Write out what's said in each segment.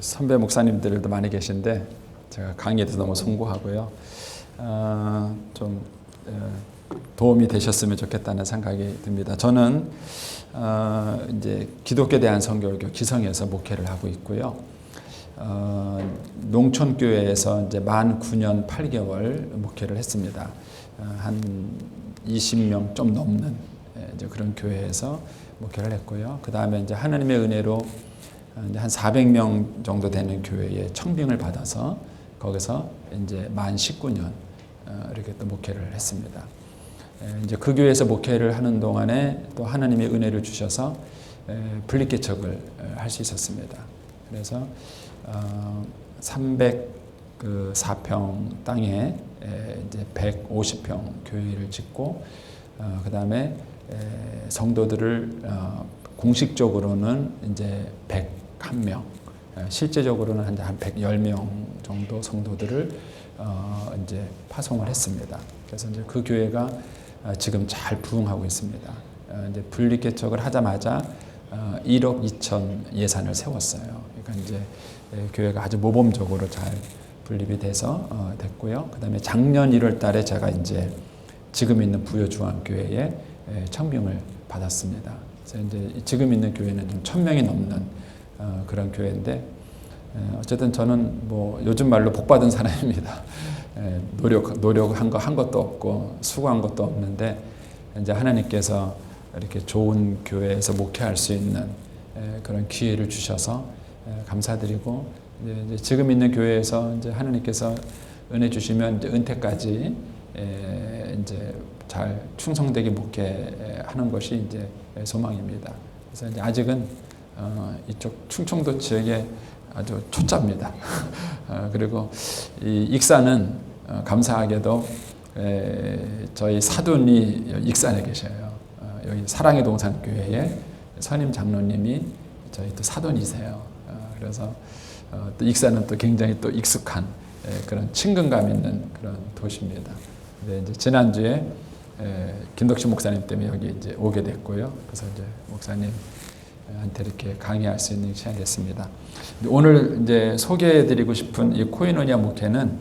선배 목사님들도 많이 계신데 제가 강의에도 너무 송구하고요. 좀 도움이 되셨으면 좋겠다는 생각이 듭니다. 저는 이제 기독교 대한선교교 기성에서 목회를 하고 있고요. 농촌교회에서 이제 만 9년 8개월 목회를 했습니다. 한 20명 좀 넘는 이제 그런 교회에서 목회를 했고요. 그 다음에 이제 하나님의 은혜로 이제 한 400명 정도 되는 교회에 청빙을 받아서 거기서 이제 만 19년 이렇게 또 목회를 했습니다. 이제 그 교회에서 목회를 하는 동안에 또 하나님의 은혜를 주셔서 분리개척을 할 수 있었습니다. 그래서 304평 땅에 이제 150평 교회를 짓고 그 다음에 성도들을 공식적으로는 이제 101명, 실제적으로는 한 110명 정도 성도들을 이제 파송을 했습니다. 그래서 이제 그 교회가 지금 잘 부흥하고 있습니다. 이제 분리개척을 하자마자 1억 2천 예산을 세웠어요. 그러니까 이제 교회가 아주 모범적으로 잘 분립이 돼서 됐고요. 그다음에 작년 1월 달에 제가 이제 지금 있는 부여중앙교회에 청빙을 받았습니다. 그래서 이제 지금 있는 교회는 좀 1,000명이 넘는 그런 교회인데 어쨌든 저는 뭐 요즘 말로 복 받은 사람입니다. 노력한 거 한 것도 없고 수고한 것도 없는데 이제 하나님께서 이렇게 좋은 교회에서 목회할 수 있는 그런 기회를 주셔서 감사드리고 이제 지금 있는 교회에서 이제 하나님께서 은혜 주시면 이제 은퇴까지 이제 잘 충성되게 목회하는 것이 이제 소망입니다. 그래서 이제 아직은 이쪽 충청도 지역에 아주 초짜입니다. 그리고 이 익산은 감사하게도 저희 사돈이 익산에 계셔요. 여기 사랑의 동산교회에 선임 장로님이 저희 또 사돈이세요. 그래서 또 익산은 또 굉장히 또 익숙한 그런 친근감 있는 그런 도시입니다. 근데 이제 지난주에 김덕신 목사님 때문에 여기 이제 오게 됐고요. 그래서 이제 목사님한테 이렇게 강의할 수 있는 시간이 됐습니다. 오늘 이제 소개해드리고 싶은 이 코이노니아 목회는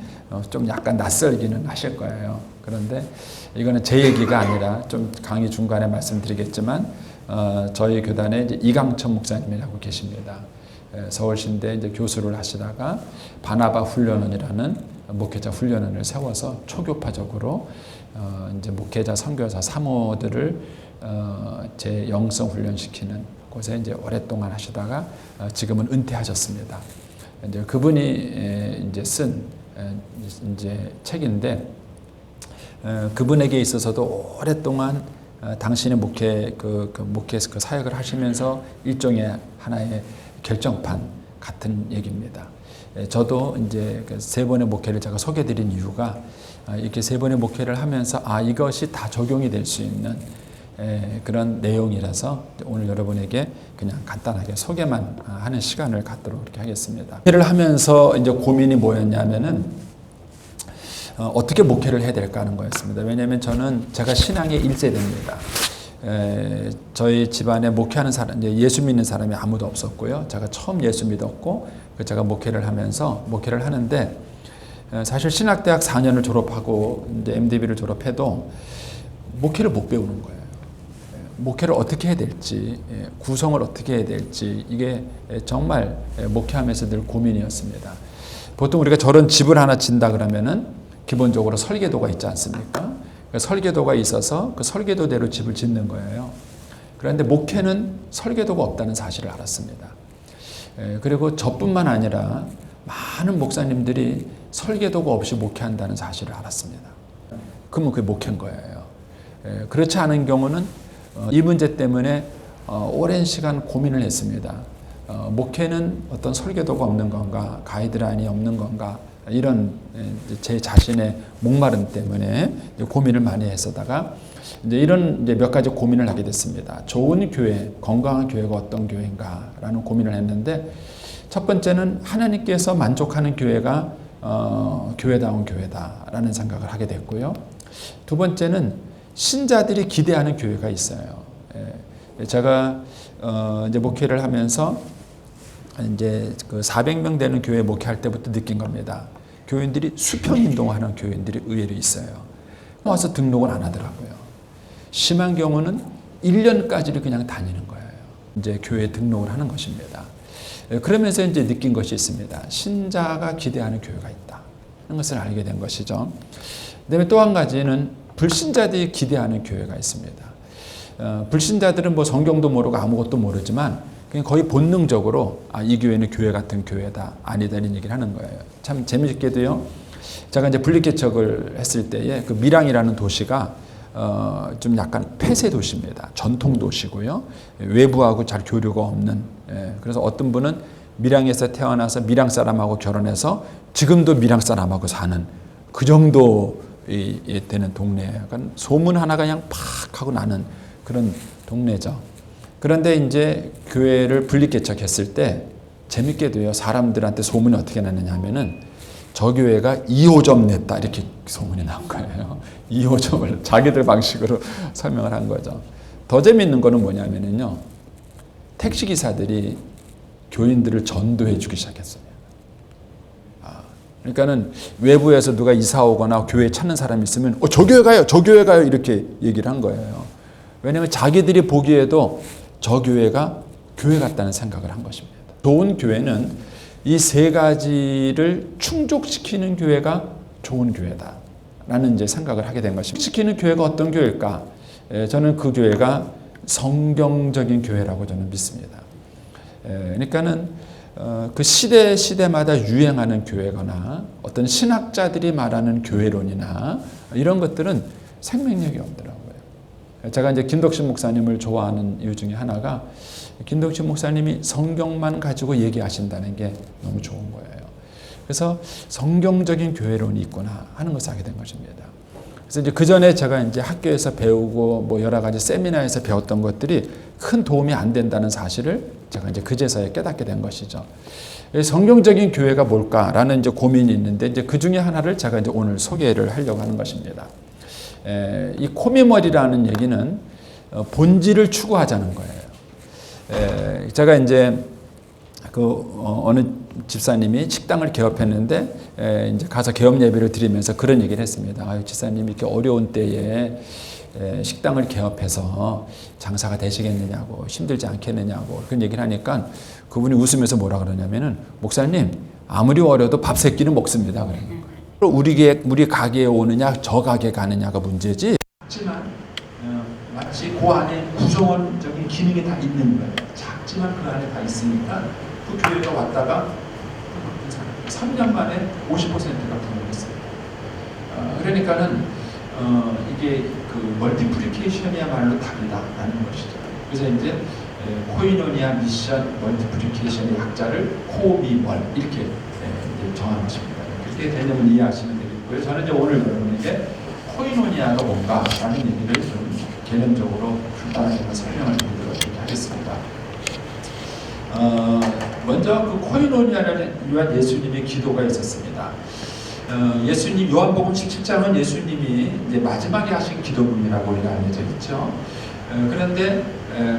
좀 약간 낯설기는 하실 거예요. 그런데 이거는 제 얘기가 아니라 좀 강의 중간에 말씀드리겠지만 저희 교단에 이제 이강천 목사님이라고 계십니다. 서울신대 이제 교수를 하시다가 바나바 훈련원이라는 목회자 훈련원을 세워서 초교파적으로 이제 목회자 선교사 사모들을 제 영성 훈련시키는 곳에 이제 오랫동안 하시다가 지금은 은퇴하셨습니다. 이제 그분이 이제 쓴 이제 책인데 그분에게 있어서도 오랫동안 당신의 목회 목회에서 그 사역을 하시면서 일종의 하나의 결정판 같은 얘기입니다. 저도 이제 세 번의 목회를 제가 소개드린 이유가 이렇게 세 번의 목회를 하면서 이것이 다 적용이 될 수 있는 그런 내용이라서 오늘 여러분에게 그냥 간단하게 소개만 하는 시간을 갖도록 이렇게 하겠습니다. 목회를 하면서 이제 고민이 뭐였냐면은 어떻게 목회를 해야 될까 하는 거였습니다. 왜냐하면 제가 신앙의 1세대입니다. 저희 집안에 목회하는 사람, 예수 믿는 사람이 아무도 없었고요. 제가 처음 예수 믿었고, 제가 목회를 하는데, 사실 신학대학 4년을 졸업하고, 이제 MDB를 졸업해도, 목회를 못 배우는 거예요. 목회를 어떻게 해야 될지, 구성을 어떻게 해야 될지, 이게 정말 목회하면서 늘 고민이었습니다. 보통 우리가 저런 집을 하나 짓는다 그러면은, 기본적으로 설계도가 있지 않습니까? 설계도가 있어서 그 설계도대로 집을 짓는 거예요. 그런데 목회는 설계도가 없다는 사실을 알았습니다. 그리고 저뿐만 아니라 많은 목사님들이 설계도가 없이 목회한다는 사실을 알았습니다. 그러면 그게 목회인 거예요. 그렇지 않은 경우는 이 문제 때문에 오랜 시간 고민을 했습니다. 목회는 어떤 설계도가 없는 건가, 가이드라인이 없는 건가, 이런 제 자신의 목마름 때문에 고민을 많이 했었다가 이제 이런 이제 몇 가지 고민을 하게 됐습니다. 좋은 교회, 건강한 교회가 어떤 교회인가라는 고민을 했는데 첫 번째는 하나님께서 만족하는 교회가 교회다운 교회다라는 생각을 하게 됐고요. 두 번째는 신자들이 기대하는 교회가 있어요. 제가 이제 목회를 하면서 이제 그 400명 되는 교회 목회할 때부터 느낀 겁니다. 교인들이 수평 운동하는 교인들이 의외로 있어요. 와서 등록을 안 하더라고요. 심한 경우는 1년까지를 그냥 다니는 거예요. 이제 교회에 등록을 하는 것입니다. 그러면서 이제 느낀 것이 있습니다. 신자가 기대하는 교회가 있다. 하는 것을 알게 된 것이죠. 그다음에 또 한 가지는 불신자들이 기대하는 교회가 있습니다. 불신자들은 뭐 성경도 모르고 아무것도 모르지만 그냥 거의 본능적으로 이 교회는 교회 같은 교회다, 아니다는 얘기를 하는 거예요. 참 재미있게도요. 제가 이제 분립개척을 했을 때에 그 밀양이라는 도시가 좀 약간 폐쇄 도시입니다. 전통 도시고요. 외부하고 잘 교류가 없는. 그래서 어떤 분은 밀양에서 태어나서 밀양 사람하고 결혼해서 지금도 밀양 사람하고 사는 그 정도 되는 동네예요. 그러니까 소문 하나가 그냥 팍 하고 나는 그런 동네죠. 그런데 이제 교회를 분립개척했을 때 재밌게도요. 사람들한테 소문이 어떻게 났느냐 하면은 저 교회가 2호점 냈다 이렇게 소문이 난 거예요. 2호점을 자기들 방식으로 설명을 한 거죠. 더 재밌는 거는 뭐냐면요. 택시기사들이 교인들을 전도해 주기 시작했어요. 그러니까는 외부에서 누가 이사 오거나 교회 찾는 사람이 있으면 저 교회 가요, 저 교회 가요 이렇게 얘기를 한 거예요. 왜냐하면 자기들이 보기에도 저 교회가 교회 같다는 생각을 한 것입니다. 좋은 교회는 이 세 가지를 충족시키는 교회가 좋은 교회다라는 이제 생각을 하게 된 것입니다. 시키는 교회가 어떤 교회일까? 저는 그 교회가 성경적인 교회라고 저는 믿습니다. 그러니까는 그 시대마다 유행하는 교회거나 어떤 신학자들이 말하는 교회론이나 이런 것들은 생명력이 없더라고요. 제가 이제 김덕신 목사님을 좋아하는 이유 중에 하나가 김덕신 목사님이 성경만 가지고 얘기하신다는 게 너무 좋은 거예요. 그래서 성경적인 교회론이 있구나 하는 것을 알게 된 것입니다. 그래서 이제 그 전에 제가 이제 학교에서 배우고 뭐 여러 가지 세미나에서 배웠던 것들이 큰 도움이 안 된다는 사실을 제가 이제 그제서야 깨닫게 된 것이죠. 성경적인 교회가 뭘까라는 이제 고민이 있는데 이제 그 중에 하나를 제가 이제 오늘 소개를 하려고 하는 것입니다. 이 코미멀이라는 얘기는 본질을 추구하자는 거예요. 제가 이제 어느 집사님이 식당을 개업했는데 이제 가서 개업 예배를 드리면서 그런 얘기를 했습니다. 집사님이 이렇게 어려운 때에 식당을 개업해서 장사가 되시겠느냐고 힘들지 않겠느냐고 그런 얘기를 하니까 그분이 웃으면서 뭐라 그러냐면은 목사님 아무리 어려도 밥 세 끼는 먹습니다. 우리 가게에 오느냐 저 가게 가느냐가 문제지. 하지만 마치 그 안에 구성원적인 기능이 다 있는 거예요. 작지만 그 안에 다 있으니까 그 교회가 왔다가 3년 만에 50%가 등록했어요. 그러니까는 이게 그 멀티플리케이션이야말로 답이다라는 것이죠. 그래서 이제 코이노니아 미션 멀티플리케이션의 약자를 코미멀 이렇게 정한 것입니다. 그렇게 개념을 이해하시면 되겠고요. 저는 이제 오늘 여러분에게 코이노니아가 뭔가라는 얘기를 좀 개념적으로 간단하게 설명을 드리도록 하겠습니다. 먼저 그 코이노니아를 위한 예수님의 기도가 있었습니다. 예수님 요한복음 17장은 예수님이 이제 마지막에 하신 기도문이라고 우리가 알려져 있죠. 그런데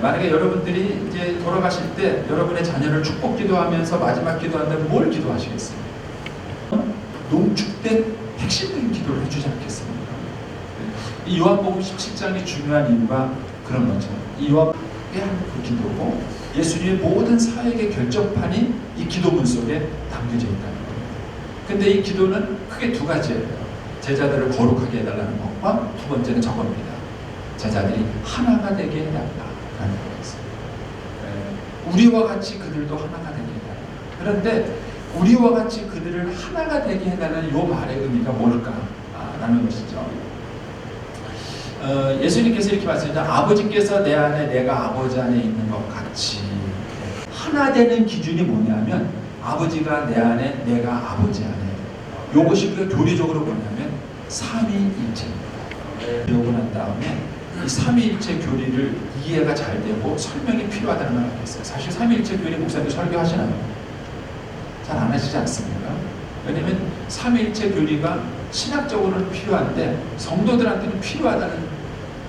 만약에 여러분들이 이제 돌아가실 때 여러분의 자녀를 축복 기도하면서 마지막 기도한다면 뭘 기도하시겠습니까? 농축된 핵심적인 기도를 해주지 않겠습니까? 이 요한복음 17장의 중요한 이유가 그런 거죠. 이 요한의 그 기도고 예수님의 모든 사역의 결정판이 이 기도문 속에 담겨져 있다는 거예요. 근데 이 기도는 크게 두 가지예요. 제자들을 거룩하게 해달라는 것과 두 번째는 저겁니다. 제자들이 하나가 되게 해달라는 거였어요. 우리와 같이 그들도 하나가 되게 해달라. 그런데 우리와 같이 그들을 하나가 되게 해달라는 이 말의 의미가 뭘까라는 것이죠. 예수님께서 이렇게 말씀하셨죠. 아버지께서 내 안에 내가 아버지 안에 있는 것 같이 하나 되는 기준이 뭐냐면 아버지가 내 안에 내가 아버지 안에 요것이 우리가 교리적으로 뭐냐면 삼위일체입니다. 배우고 난 다음에 이 삼위일체 교리를 이해가 잘 되고 설명이 필요하다는 걸 알겠어요. 사실 삼위일체 교리 목사님들 설교하시나요? 잘 안 하시지 않습니까? 왜냐하면 삼위일체 교리가 신학적으로는 필요한데 성도들한테는 필요하다는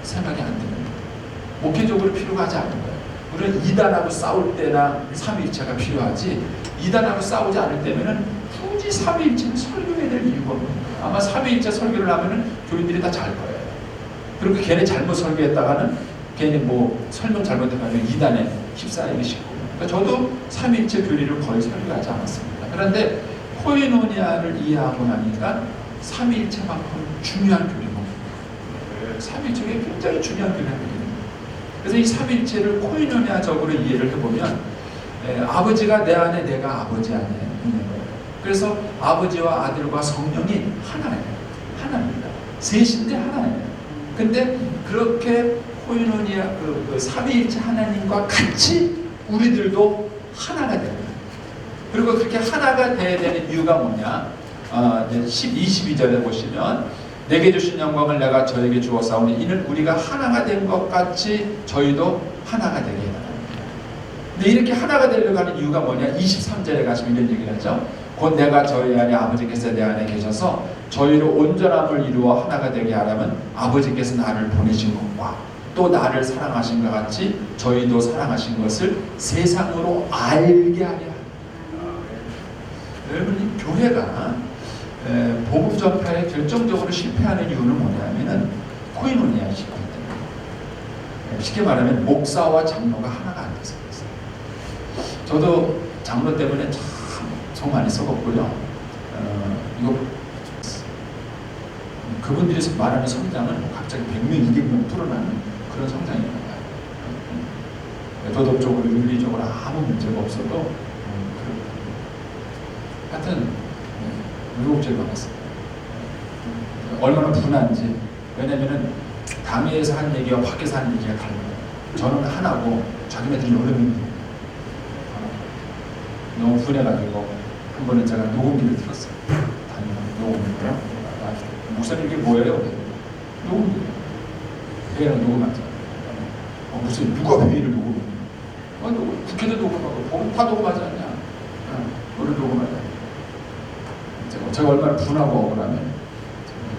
생각이 안 듭니다. 목회적으로 필요하지 않은 거예요. 우리는 이단하고 싸울 때나 삼위일체가 필요하지, 이단하고 싸우지 않을 때면은 굳이 삼위일체는 설교해야 될 이유가 없는 거예요. 아마 삼위일체 설교를 하면은 교인들이 다 잘 거예요. 그리고 걔네 잘못 설교했다가는 걔네 뭐 설명 잘못해가지고 이단에 휩싸이기 쉽고. 그러니까 저도 삼위일체 교리를 거의 설교하지 않았습니다. 그런데 코이노니아를 이해하고 나니까 삼위일체만큼 중요한 교리가 삼위일체가 굉장히 중요한 교리입니다. 그래서 이 삼위일체를 코이노니아적으로 이해를 해보면 아버지가 내 안에, 내가 아버지 안에 있는 거예요. 그래서 아버지와 아들과 성령이 하나예요. 하나입니다. 셋인데 하나예요. 근데 그렇게 코이노니아 그 삼위일체 하나님과 같이 우리들도 하나가 됩니다. 그리고 그렇게 하나가 돼야 되는 이유가 뭐냐? 22절에 보시면 내게 주신 영광을 내가 저에게 주었사오니 이는 우리가 하나가 된 것 같이 저희도 하나가 되게 해달라. 근데 이렇게 하나가 되려고 하는 이유가 뭐냐? 23절에 가시면 이런 얘기를 하죠. 곧 내가 저희 안에 아버지께서 내 안에 계셔서 저희로 온전함을 이루어 하나가 되게 하려면 아버지께서 나를 보내신 것과 또 나를 사랑하신 것 같이 저희도 사랑하신 것을 세상으로 알게 하려 합니다. 여러분, 이 교회가 복음 전파에 결정적으로 실패하는 이유는 뭐냐면은 코이노니아 시기 때문에. 쉽게 말하면 목사와 장로가 하나가 안 돼서 그랬어요. 저도 장로 때문에 참 속 많이 썩었고요. 이거 그분들이 말하는 성장은 갑자기 100명, 200명 풀어나는 그런 성장이 나와요. 도덕적으로, 윤리적으로 아무 문제가 없어도 하여튼 유혹죄를 받았어요. 얼마나 분한지. 왜냐면은 당회에서 한 얘기와 밖에서 하는 얘기가 달라요. 저는 하나고 자기네들이 여러 명이 너무 분해가지고 한 번은 제가 녹음기를 틀었어요. 녹음기를. 목사님 이게 뭐예요? 녹음기. 회의를 녹음하죠. 무슨 누가 회의를 녹음해? 녹음. 국회도 녹음하고 다 녹음하지 않냐? 우리 녹음하자. 제가 얼마나 분하고 억울하면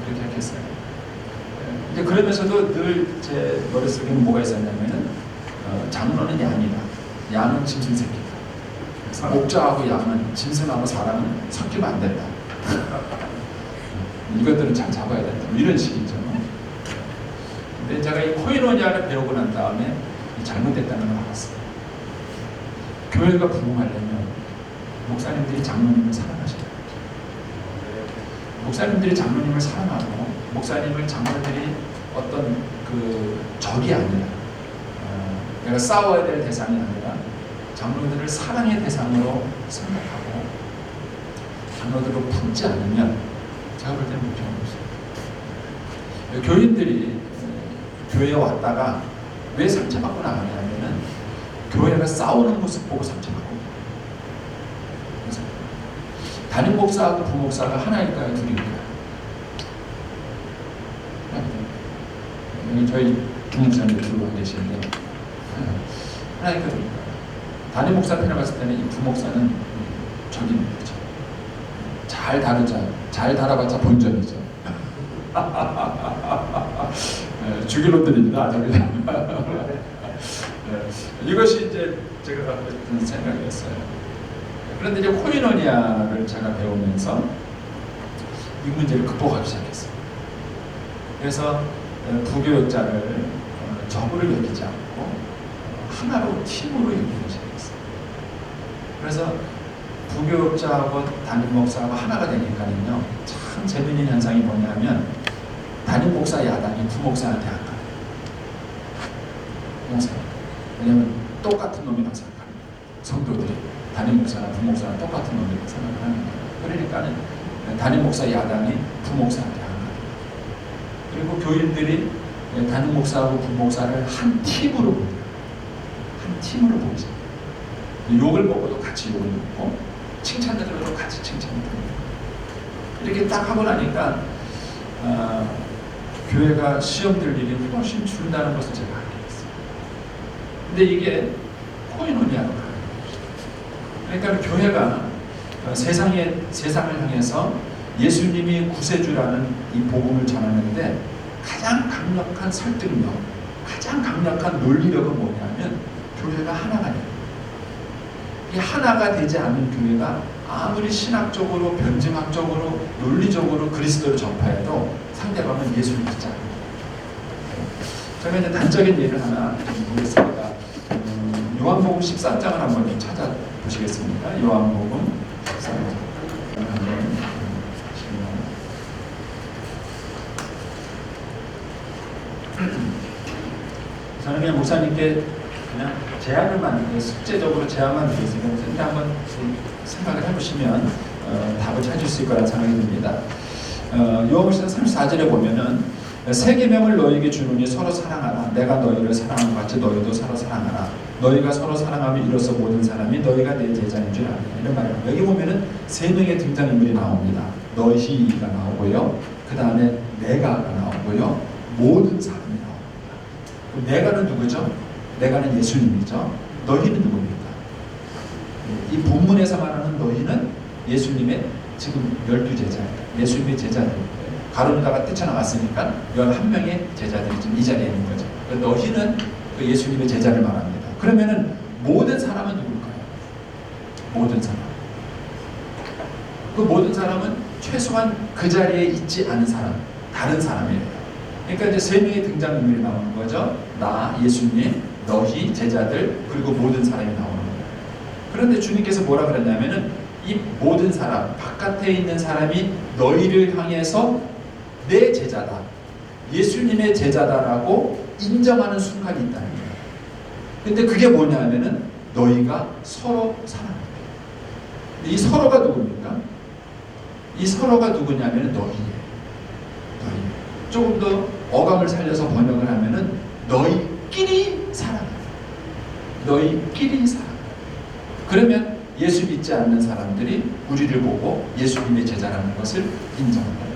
그렇게 했겠어요. 이제 그러면서도 늘 제 머릿속에는 뭐가 있었냐면은 장로는 양이다. 양은 짐승 새끼다. 그래서 목자하고 양은, 짐승하고 사람은 섞이면 안 된다. 이것들은 잘 잡아야 된다. 이런 식이죠. 근데 제가 이 코이노니아를 배우고 난 다음에 잘못됐다는 걸 알았어요. 교회가 부흥하려면 목사님들이 장로님을 사랑하셔야 돼요. 목사님들이 장로님을 사랑하고 목사님을 장로들이 어떤 그 적이 아니라 내가 싸워야 될 대상이 아니라 장로들을 사랑의 대상으로 생각하고 장로들을 품지 않으면 제가 볼 때는 문제가 없어요. 교인들이 교회에 왔다가 왜 상처받고 나가냐면은 교회가 싸우는 모습 보고 상처받고. 그래서 담임 목사하고 부목사가 하나일까요? 둘일까요? 여기 저희 부목사님 들어와 계시는데 하나일까요? 담임 목사 편에 봤을 때는 이 부목사는 적인 거죠. 잘 다루자, 잘 다뤄봤자 본전이죠. 죽일 놈들입니다. 이것이 이제 제가 갖고 있던 생각이었어요. 그런데 이제 코이노니아를 제가 배우면서 이 문제를 극복하기 시작했어요. 그래서 부교육자를 적으로 여기지 않고 하나로 팀으로 여기기 시작했어요. 그래서 부교육자하고 담임 목사하고 하나가 되니까는요, 참 재미있는 현상이 뭐냐면 담임 목사 야당이 부목사한테 안 가요. 목사. 왜냐면 똑같은 놈이라고 생각합니다. 성도들이 담임 목사나 부목사나 똑같은 놈이라고 생각하는 거예요. 그러니까는 담임 목사 야당이 부목사한테 안 가요. 그리고 교인들이 담임 목사하고 부목사를 한 팀으로 봅니다. 한 팀으로 보죠. 욕을 먹어도 같이 욕을 먹고 칭찬을 들어도 같이 칭찬을 합니다. 이렇게 딱 하고 나니까 교회가 시험 들 일이 훨씬 줄다는 것을 제가 알게 됐어요. 근데 이게 코이노니아로 가는 거죠. 그러니까 교회가 세상을 향해서 예수님이 구세주라는 이 복음을 전하는데 가장 강력한 설득력, 가장 강력한 논리력은 뭐냐면 교회가 하나가 돼요. 이 하나가 되지 않은 교회가 아무리 신학적으로, 변증학적으로, 논리적으로 그리스도를 전파해도 상대방은 예수를 믿지 않아요. 제가 이제 단적인 예를 하나 좀 보겠습니다. 요한복음 14장을 한번 좀 찾아보시겠습니까? 요한복음 14장. 저는 그냥 목사님께 그냥 제안을만 드리고 숙제적으로 제안만 드리겠습니다. 근데 한번 생각을 해보시면 답을 찾을 수 있을 거라는 생각이 듭니다. 요한복음 34절에 보면은 새 계명을 너희에게 주노니 서로 사랑하라. 내가 너희를 사랑한 것 같이 너희도 서로 사랑하라. 너희가 서로 사랑하면 이로써 모든 사람이 너희가 내 제자인 줄 알라. 이런 말입니다. 여기 보면은 세 명의 등장인물이 나옵니다. 너희가 나오고요. 그 다음에 내가가 나오고요. 모든 사람이 나옵니다. 내가는 누구죠? 내가는 예수님이죠. 너희는 누굽니까? 이 본문에서 말하는 너희는 예수님의 지금 12제자예요. 예수님의 제자들입니다. 가룟유다가 뛰쳐나갔으니까 11명의 제자들이 지금 이 자리에 있는 거죠. 너희는 그 예수님의 제자를 말합니다. 그러면은 모든 사람은 누굴까요? 모든 사람. 그 모든 사람은 최소한 그 자리에 있지 않은 사람, 다른 사람이에요. 그러니까 이제 세 명의 등장인물이 나오는 거죠. 나, 예수님, 너희, 제자들, 그리고 모든 사람이 나오는 거예요. 그런데 주님께서 뭐라 그랬냐면은 이 모든 사람, 바깥에 있는 사람이 너희를 향해서 내 제자다, 예수님의 제자다라고 인정하는 순간이 있다는 거예요. 근데 그게 뭐냐면은 너희가 서로 사랑한다. 이 서로가 누굽니까? 이 서로가 누구냐면은 너희예요. 너희. 조금 더 어감을 살려서 번역을 하면은 너희끼리 사랑한다. 너희끼리 사랑한다. 그러면 예수 믿지 않는 사람들이 우리를 보고 예수님의 제자라는 것을 인정한다.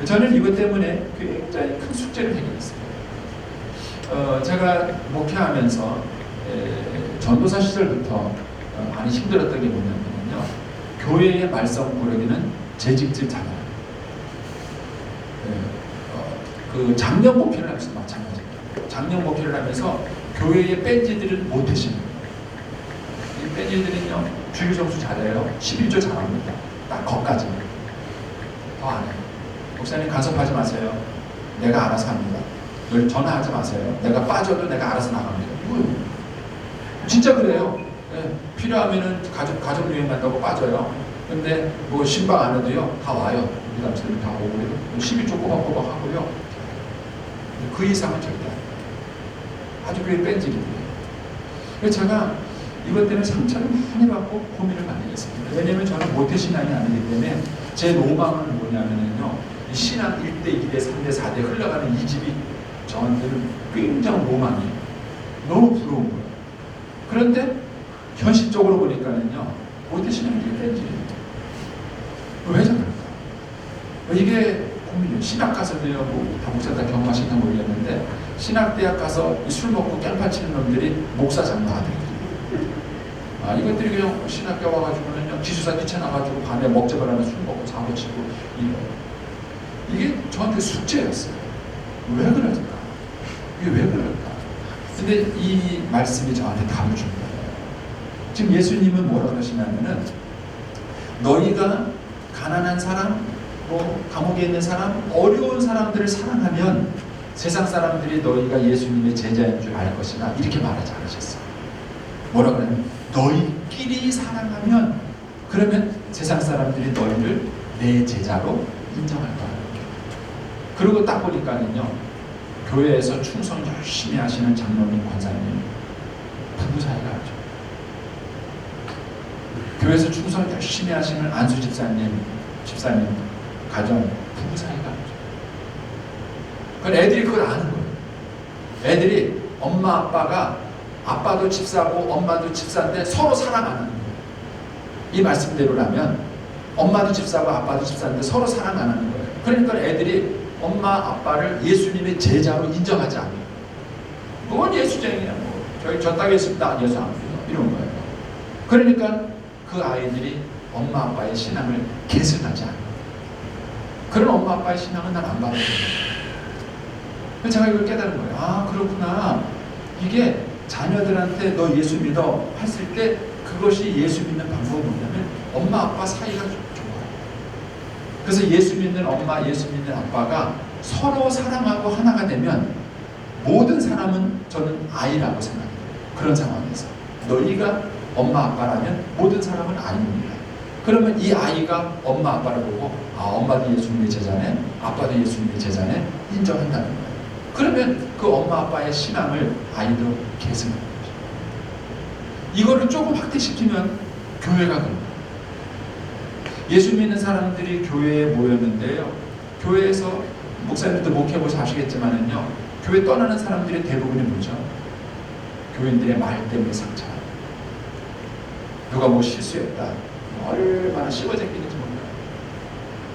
저는 이것 때문에 굉장히 큰 숙제를 해결했습니다. 제가 목회하면서 전도사 시절부터 많이 힘들었던 게 뭐냐면요, 교회의 말썽 꾸러기는 재직질 자녀. 그 작년 목회를 하면서 마찬가지입니다. 작년 목회를 하면서 교회의 뺀지들은 못하시는 거예요. 이 뺀지들은요, 주일 점수 잘해요. 11조 잘합니다. 딱 거기까지. 더 안 해요. 목사님 간섭하지 마세요. 내가 알아서 합니다. 늘 전화하지 마세요. 내가 빠져도 내가 알아서 나갑니다. 이거요. 진짜 그래요. 네, 필요하면은 가족 여행 간다고 빠져요. 근데 뭐 신방 안 해도요, 다 와요. 우리 남자들이 다 오고요. 12조 꼬박꼬박 하고요. 그 이상은 절대 안 해요. 아주 그게 뺀질이에요. 그래서 제가 이것 때문에 상처를 많이 받고 고민을 많이 했습니다. 왜냐면 저는 모태신앙이 아니기 때문에 제 로망은 뭐냐면요, 신앙 1대, 2대, 3대, 4대 흘러가는 이 집이 저한테는 굉장히 로망이에요. 너무 부러운 거예요. 그런데 현실적으로 보니까는요, 모태신앙이 이게 뺀질입니다. 왜 저럴까? 이게 고민이에요. 신학 가서도요, 다 목사 다 경험하시나 모르겠는데, 신학대학 가서 술 먹고 깽판 치는 놈들이 목사 장로하더라고요. 이것들이 그냥 신학교 와가지고는요, 기숙사 뛰쳐나가지고 밤에 먹자고 하면 술 먹고 사고 치고, 이게 저한테 숙제였어요. 왜 그럴까? 이게 왜 그럴까? 근데 이 말씀이 저한테 답을 준 거예요. 지금 예수님은 뭐라 그러시냐면은, 너희가 가난한 사람, 뭐 감옥에 있는 사람, 어려운 사람들을 사랑하면 세상 사람들이 너희가 예수님의 제자인 줄 알 것이다. 이렇게 말하지 않으셨어요. 뭐라 그러냐면, 너희끼리 사랑하면, 그러면 세상 사람들이 너희를 내 제자로 인정할 거야. 그리고 딱 보니까는요, 교회에서 충성 열심히 하시는 장로님, 권사님 부부 사이가 아주, 교회에서 충성 열심히 하시는 안수 집사님 가정 부부 사이가 아주. 그건 애들이 그걸 아는 거예요. 애들이 엄마 아빠가, 아빠도 집사고 엄마도 집사인데 서로 사랑하는 거예요. 이 말씀대로라면 엄마도 집사고 아빠도 집사인데 서로 사랑하는 거예요. 그러니까 애들이 엄마 아빠를 예수님의 제자로 인정하지 않아요. 그건 예수쟁이야. 뭐 저희 저 땅에 있습니다. 예수 안 믿어. 이런 거예요. 그러니까 그 아이들이 엄마 아빠의 신앙을 계승하지 않아요. 그런 엄마 아빠의 신앙은 난 안 받아들여요. 제가 이걸 깨달은 거예요. 그렇구나. 이게 자녀들한테 너 예수 믿어 했을 때 그것이 예수 믿는 방법은 뭐냐면 엄마 아빠 사이가 좋아요. 그래서 예수 믿는 엄마, 예수 믿는 아빠가 서로 사랑하고 하나가 되면 모든 사람은 저는 아이라고 생각해요. 그런 상황에서 너희가 엄마 아빠라면 모든 사람은 아이입니다. 그러면 이 아이가 엄마 아빠를 보고 엄마도 예수님의 제자네, 아빠도 예수님의 제자네 인정한다는 거예요. 그러면 그 엄마 아빠의 신앙을 아이도 계승하는 거죠. 이거를 조금 확대시키면 교회가 그런 거예요. 예수 믿는 사람들이 교회에 모였는데요. 교회에서 목사님들도 목회해보셔 아시겠지만은요, 교회 떠나는 사람들의 대부분이 뭐죠? 교인들의 말 때문에 상처. 누가 뭐 실수했다. 얼마나 씹어제끼는지 몰라요.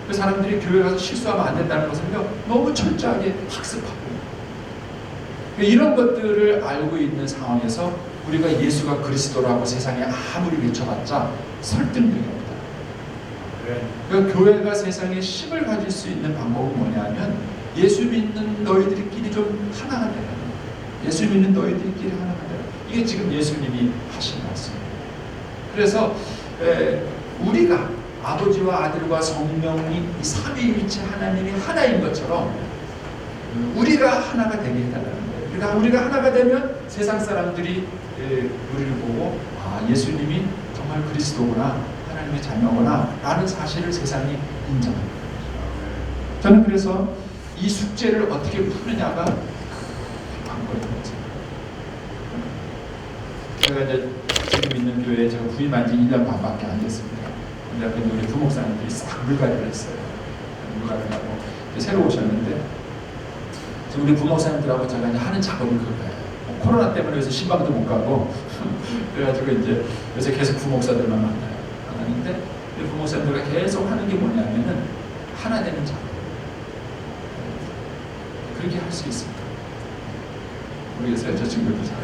그 사람들이 교회 가서 실수하면 안 된다는 것을 너무 철저하게 학습하고 이런 것들을 알고 있는 상황에서 우리가 예수가 그리스도라고 세상에 아무리 외쳐봤자 설득력이 없다. 그러니까 교회가 세상에 힘을 가질 수 있는 방법은 뭐냐면 예수 믿는 너희들끼리 좀 하나가 되라. 예수 믿는 너희들끼리 하나가 되라. 이게 지금 예수님이 하신 말씀입니다. 그래서 우리가 아버지와 아들과 성령이 이 삼위일체 하나님이 하나인 것처럼 우리가 하나가 되게 해달라는 거예요. 그러니까 우리가 하나가 되면 세상 사람들이 우리를 보고 예수님이 정말 그리스도구나, 하나님의 자녀구나 라는 사실을 세상이 인정합니다. 저는 그래서 이 숙제를 어떻게 푸느냐가 관건이라고 생각합니다. 제가 이제 지금 있는 교회에 제가 부임한 지 1년 반밖에 안 됐습니다. 근데 우리 부목사님들이 싹 물갈이를 했어요. 물갈이를 하고 새로 오셨는데 우리 부목사님들하고 제가 이제 하는 작업이 그거예요. 코로나 때문에 그래서 신방도 못 가고 그래가지고 이제 요새 계속 부목사들만 만나요. 만나는데 우리 부목사님들과 계속 하는 게 뭐냐면은 하나 되는 작업. 그렇게 할 수 있습니다. 모르겠어요. 저 친구도 잘.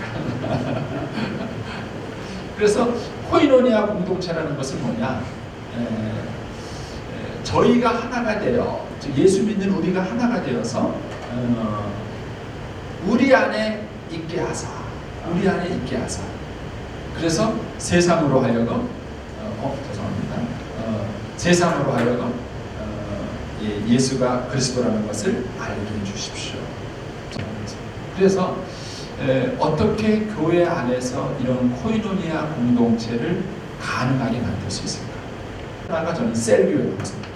그래서 코이노니아 공동체라는 것은 뭐냐? 저희가 하나가 되어 예수 믿는 우리가 하나가 되어서 우리 안에 있게 하사, 우리 안에 있게 하사. 그래서 세상으로 하여금 죄송합니다. 세상으로 하여금 예수가 그리스도라는 것을 알게 해주십시오. 그래서 어떻게 교회 안에서 이런 코이노니아 공동체를 가능하게 만들 수 있을까? 하나가 저는 셀교회라고 생각해요.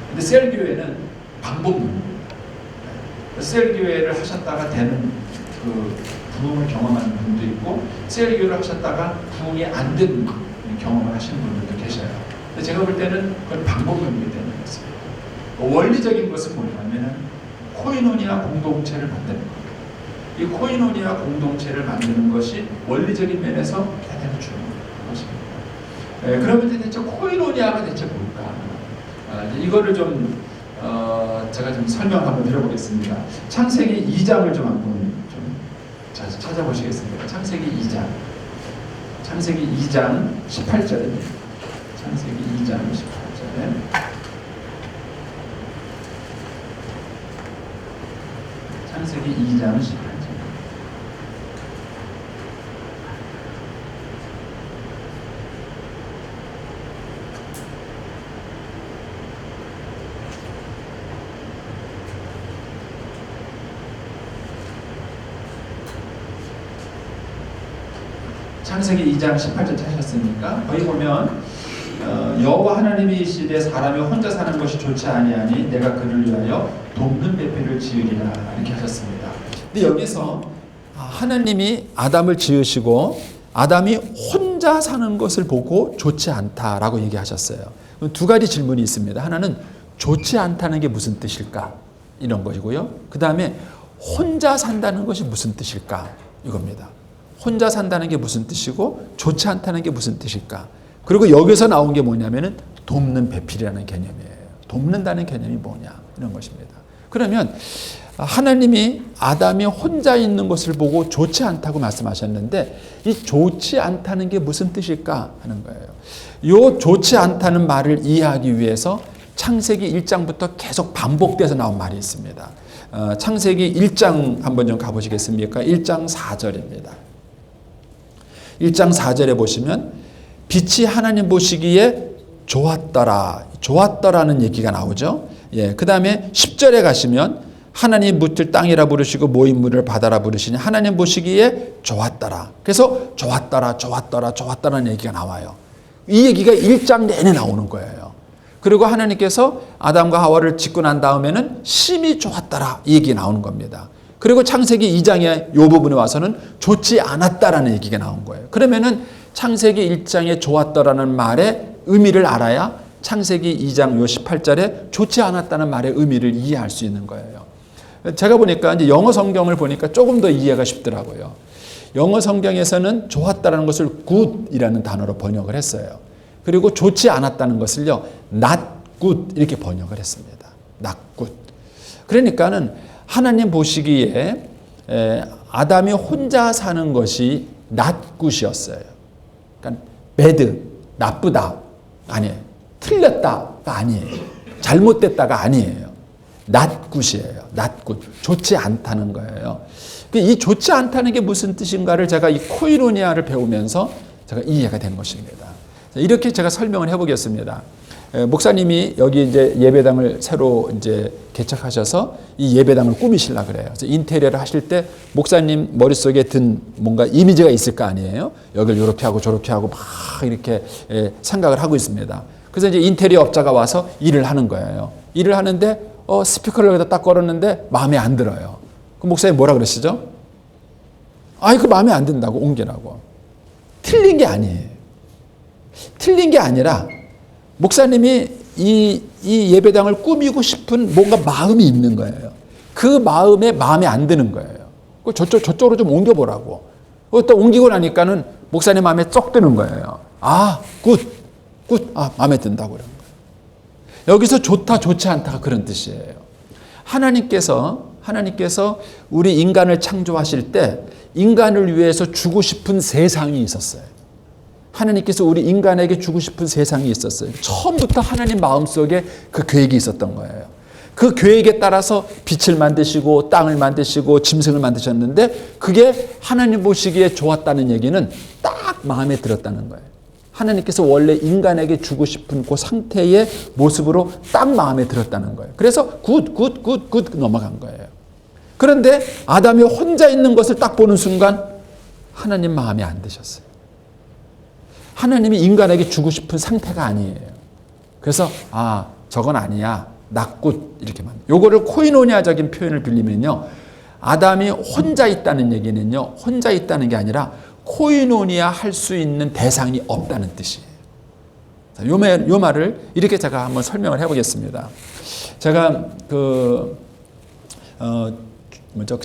근데 셀교회는 방법론입니다. 셀교회를 하셨다가 되는 그 부흥을 경험하는 분도 있고 셀교회를 하셨다가 부흥이 안 된 경험을 하시는 분들도 계셔요. 근데 제가 볼 때는 그건 방법론이기 때문에 그렇습니다. 원리적인 것은 뭐냐면은 코이노니아 공동체를 만드는 거예요. 이 코이노니아 공동체를 만드는 것이 원리적인 면에서 대단히 중요한 것입니다. 그러면 대체 코이노니아가 대체 뭘까? 이거를 좀 제가 좀 설명 한번 드려보겠습니다. 창세기 2장을 좀 한번 좀 찾아보시겠습니다. 창세기 2장. 창세기 2장 18절입니다. 창세기 2장 18절에 창세기 2장 18절. 창세기 2장 18절 찾으셨습니까? 거기 보면 여호와 하나님이 이르시되 사람이 혼자 사는 것이 좋지 아니하니 내가 그를 위하여 돕는 배필을 지으리라 이렇게 하셨습니다. 근데 여기서 하나님이 아담을 지으시고 아담이 혼자 사는 것을 보고 좋지 않다라고 얘기하셨어요. 두 가지 질문이 있습니다. 하나는 좋지 않다는 게 무슨 뜻일까? 이런 것이고요. 그 다음에 혼자 산다는 것이 무슨 뜻일까? 이겁니다. 혼자 산다는 게 무슨 뜻이고 좋지 않다는 게 무슨 뜻일까? 그리고 여기서 나온 게 뭐냐면은 돕는 배필이라는 개념이에요. 돕는다는 개념이 뭐냐? 이런 것입니다. 그러면 하나님이 아담이 혼자 있는 것을 보고 좋지 않다고 말씀하셨는데 이 좋지 않다는 게 무슨 뜻일까 하는 거예요. 이 좋지 않다는 말을 이해하기 위해서 창세기 1장부터 계속 반복돼서 나온 말이 있습니다. 창세기 1장 한번 좀 가보시겠습니까? 1장 4절입니다. 1장 4절에 보시면 빛이 하나님 보시기에 좋았더라. 좋았더라는 얘기가 나오죠. 예, 그 다음에 10절에 가시면 하나님 묻을 땅이라 부르시고 모인 물을 바다라 부르시니 하나님 보시기에 좋았더라. 그래서 좋았더라, 좋았더라, 좋았더라는 얘기가 나와요. 이 얘기가 1장 내내 나오는 거예요. 그리고 하나님께서 아담과 하와를 짓고 난 다음에는 심히 좋았더라 이 얘기 나오는 겁니다. 그리고 창세기 2장의 이 부분에 와서는 좋지 않았다라는 얘기가 나온 거예요. 그러면은 창세기 1장에 좋았더라는 말의 의미를 알아야 창세기 2장 요 18절에 좋지 않았다는 말의 의미를 이해할 수 있는 거예요. 제가 보니까 이제 영어 성경을 보니까 조금 더 이해가 쉽더라고요. 영어 성경에서는 좋았다는 것을 good이라는 단어로 번역을 했어요. 그리고 좋지 않았다는 것을요, not good 이렇게 번역을 했습니다. not good. 그러니까는 하나님 보시기에 아담이 혼자 사는 것이 not good이었어요. 그러니까 bad, 나쁘다 아니에요. 틀렸다가 아니에요. 잘못됐다가 아니에요. not good이에요. not good. 좋지 않다는 거예요. 이 좋지 않다는 게 무슨 뜻인가를 제가 이 코이노니아를 배우면서 제가 이해가 된 것입니다. 이렇게 제가 설명을 해보겠습니다. 목사님이 여기 이제 예배당을 새로 이제 개척하셔서 이 예배당을 꾸미시려 그래요. 그래서 인테리어를 하실 때 목사님 머릿속에 든 뭔가 이미지가 있을 거 아니에요. 여기를 이렇게 하고 저렇게 하고 막 이렇게 생각을 하고 있습니다. 그래서 이제 인테리어 업자가 와서 일을 하는 거예요. 일을 하는데 스피커를 여기다 딱 걸었는데 마음에 안 들어요. 그 목사님 뭐라 그러시죠? 아이, 그 마음에 안 든다고 옮기라고. 틀린 게 아니에요. 틀린 게 아니라 목사님이 이 예배당을 꾸미고 싶은 뭔가 마음이 있는 거예요. 그 마음에 안 드는 거예요. 저쪽으로 좀 옮겨보라고. 또 옮기고 나니까는 목사님 마음에 쏙 드는 거예요. 아, 굿. 아, 마음에 든다고 그런 거예요. 여기서 좋다, 좋지 않다가 그런 뜻이에요. 하나님께서 우리 인간을 창조하실 때 인간을 위해서 주고 싶은 세상이 있었어요. 하나님께서 우리 인간에게 주고 싶은 세상이 있었어요. 처음부터 하나님 마음속에 그 계획이 있었던 거예요. 그 계획에 따라서 빛을 만드시고 땅을 만드시고 짐승을 만드셨는데 그게 하나님 보시기에 좋았다는 얘기는 딱 마음에 들었다는 거예요. 하나님께서 원래 인간에게 주고 싶은 그 상태의 모습으로 딱 마음에 들었다는 거예요. 그래서 굿 넘어간 거예요. 그런데 아담이 혼자 있는 것을 딱 보는 순간 하나님 마음에 안 드셨어요. 하나님이 인간에게 주고 싶은 상태가 아니에요. 그래서 저건 아니야. 낙굿 이렇게 만. 요거를 코이노니아적인 표현을 빌리면요. 아담이 혼자 있다는 얘기는요. 혼자 있다는 게 아니라 코이노니아 할 수 있는 대상이 없다는 뜻이에요. 요 말을 이렇게 제가 한번 설명을 해보겠습니다. 제가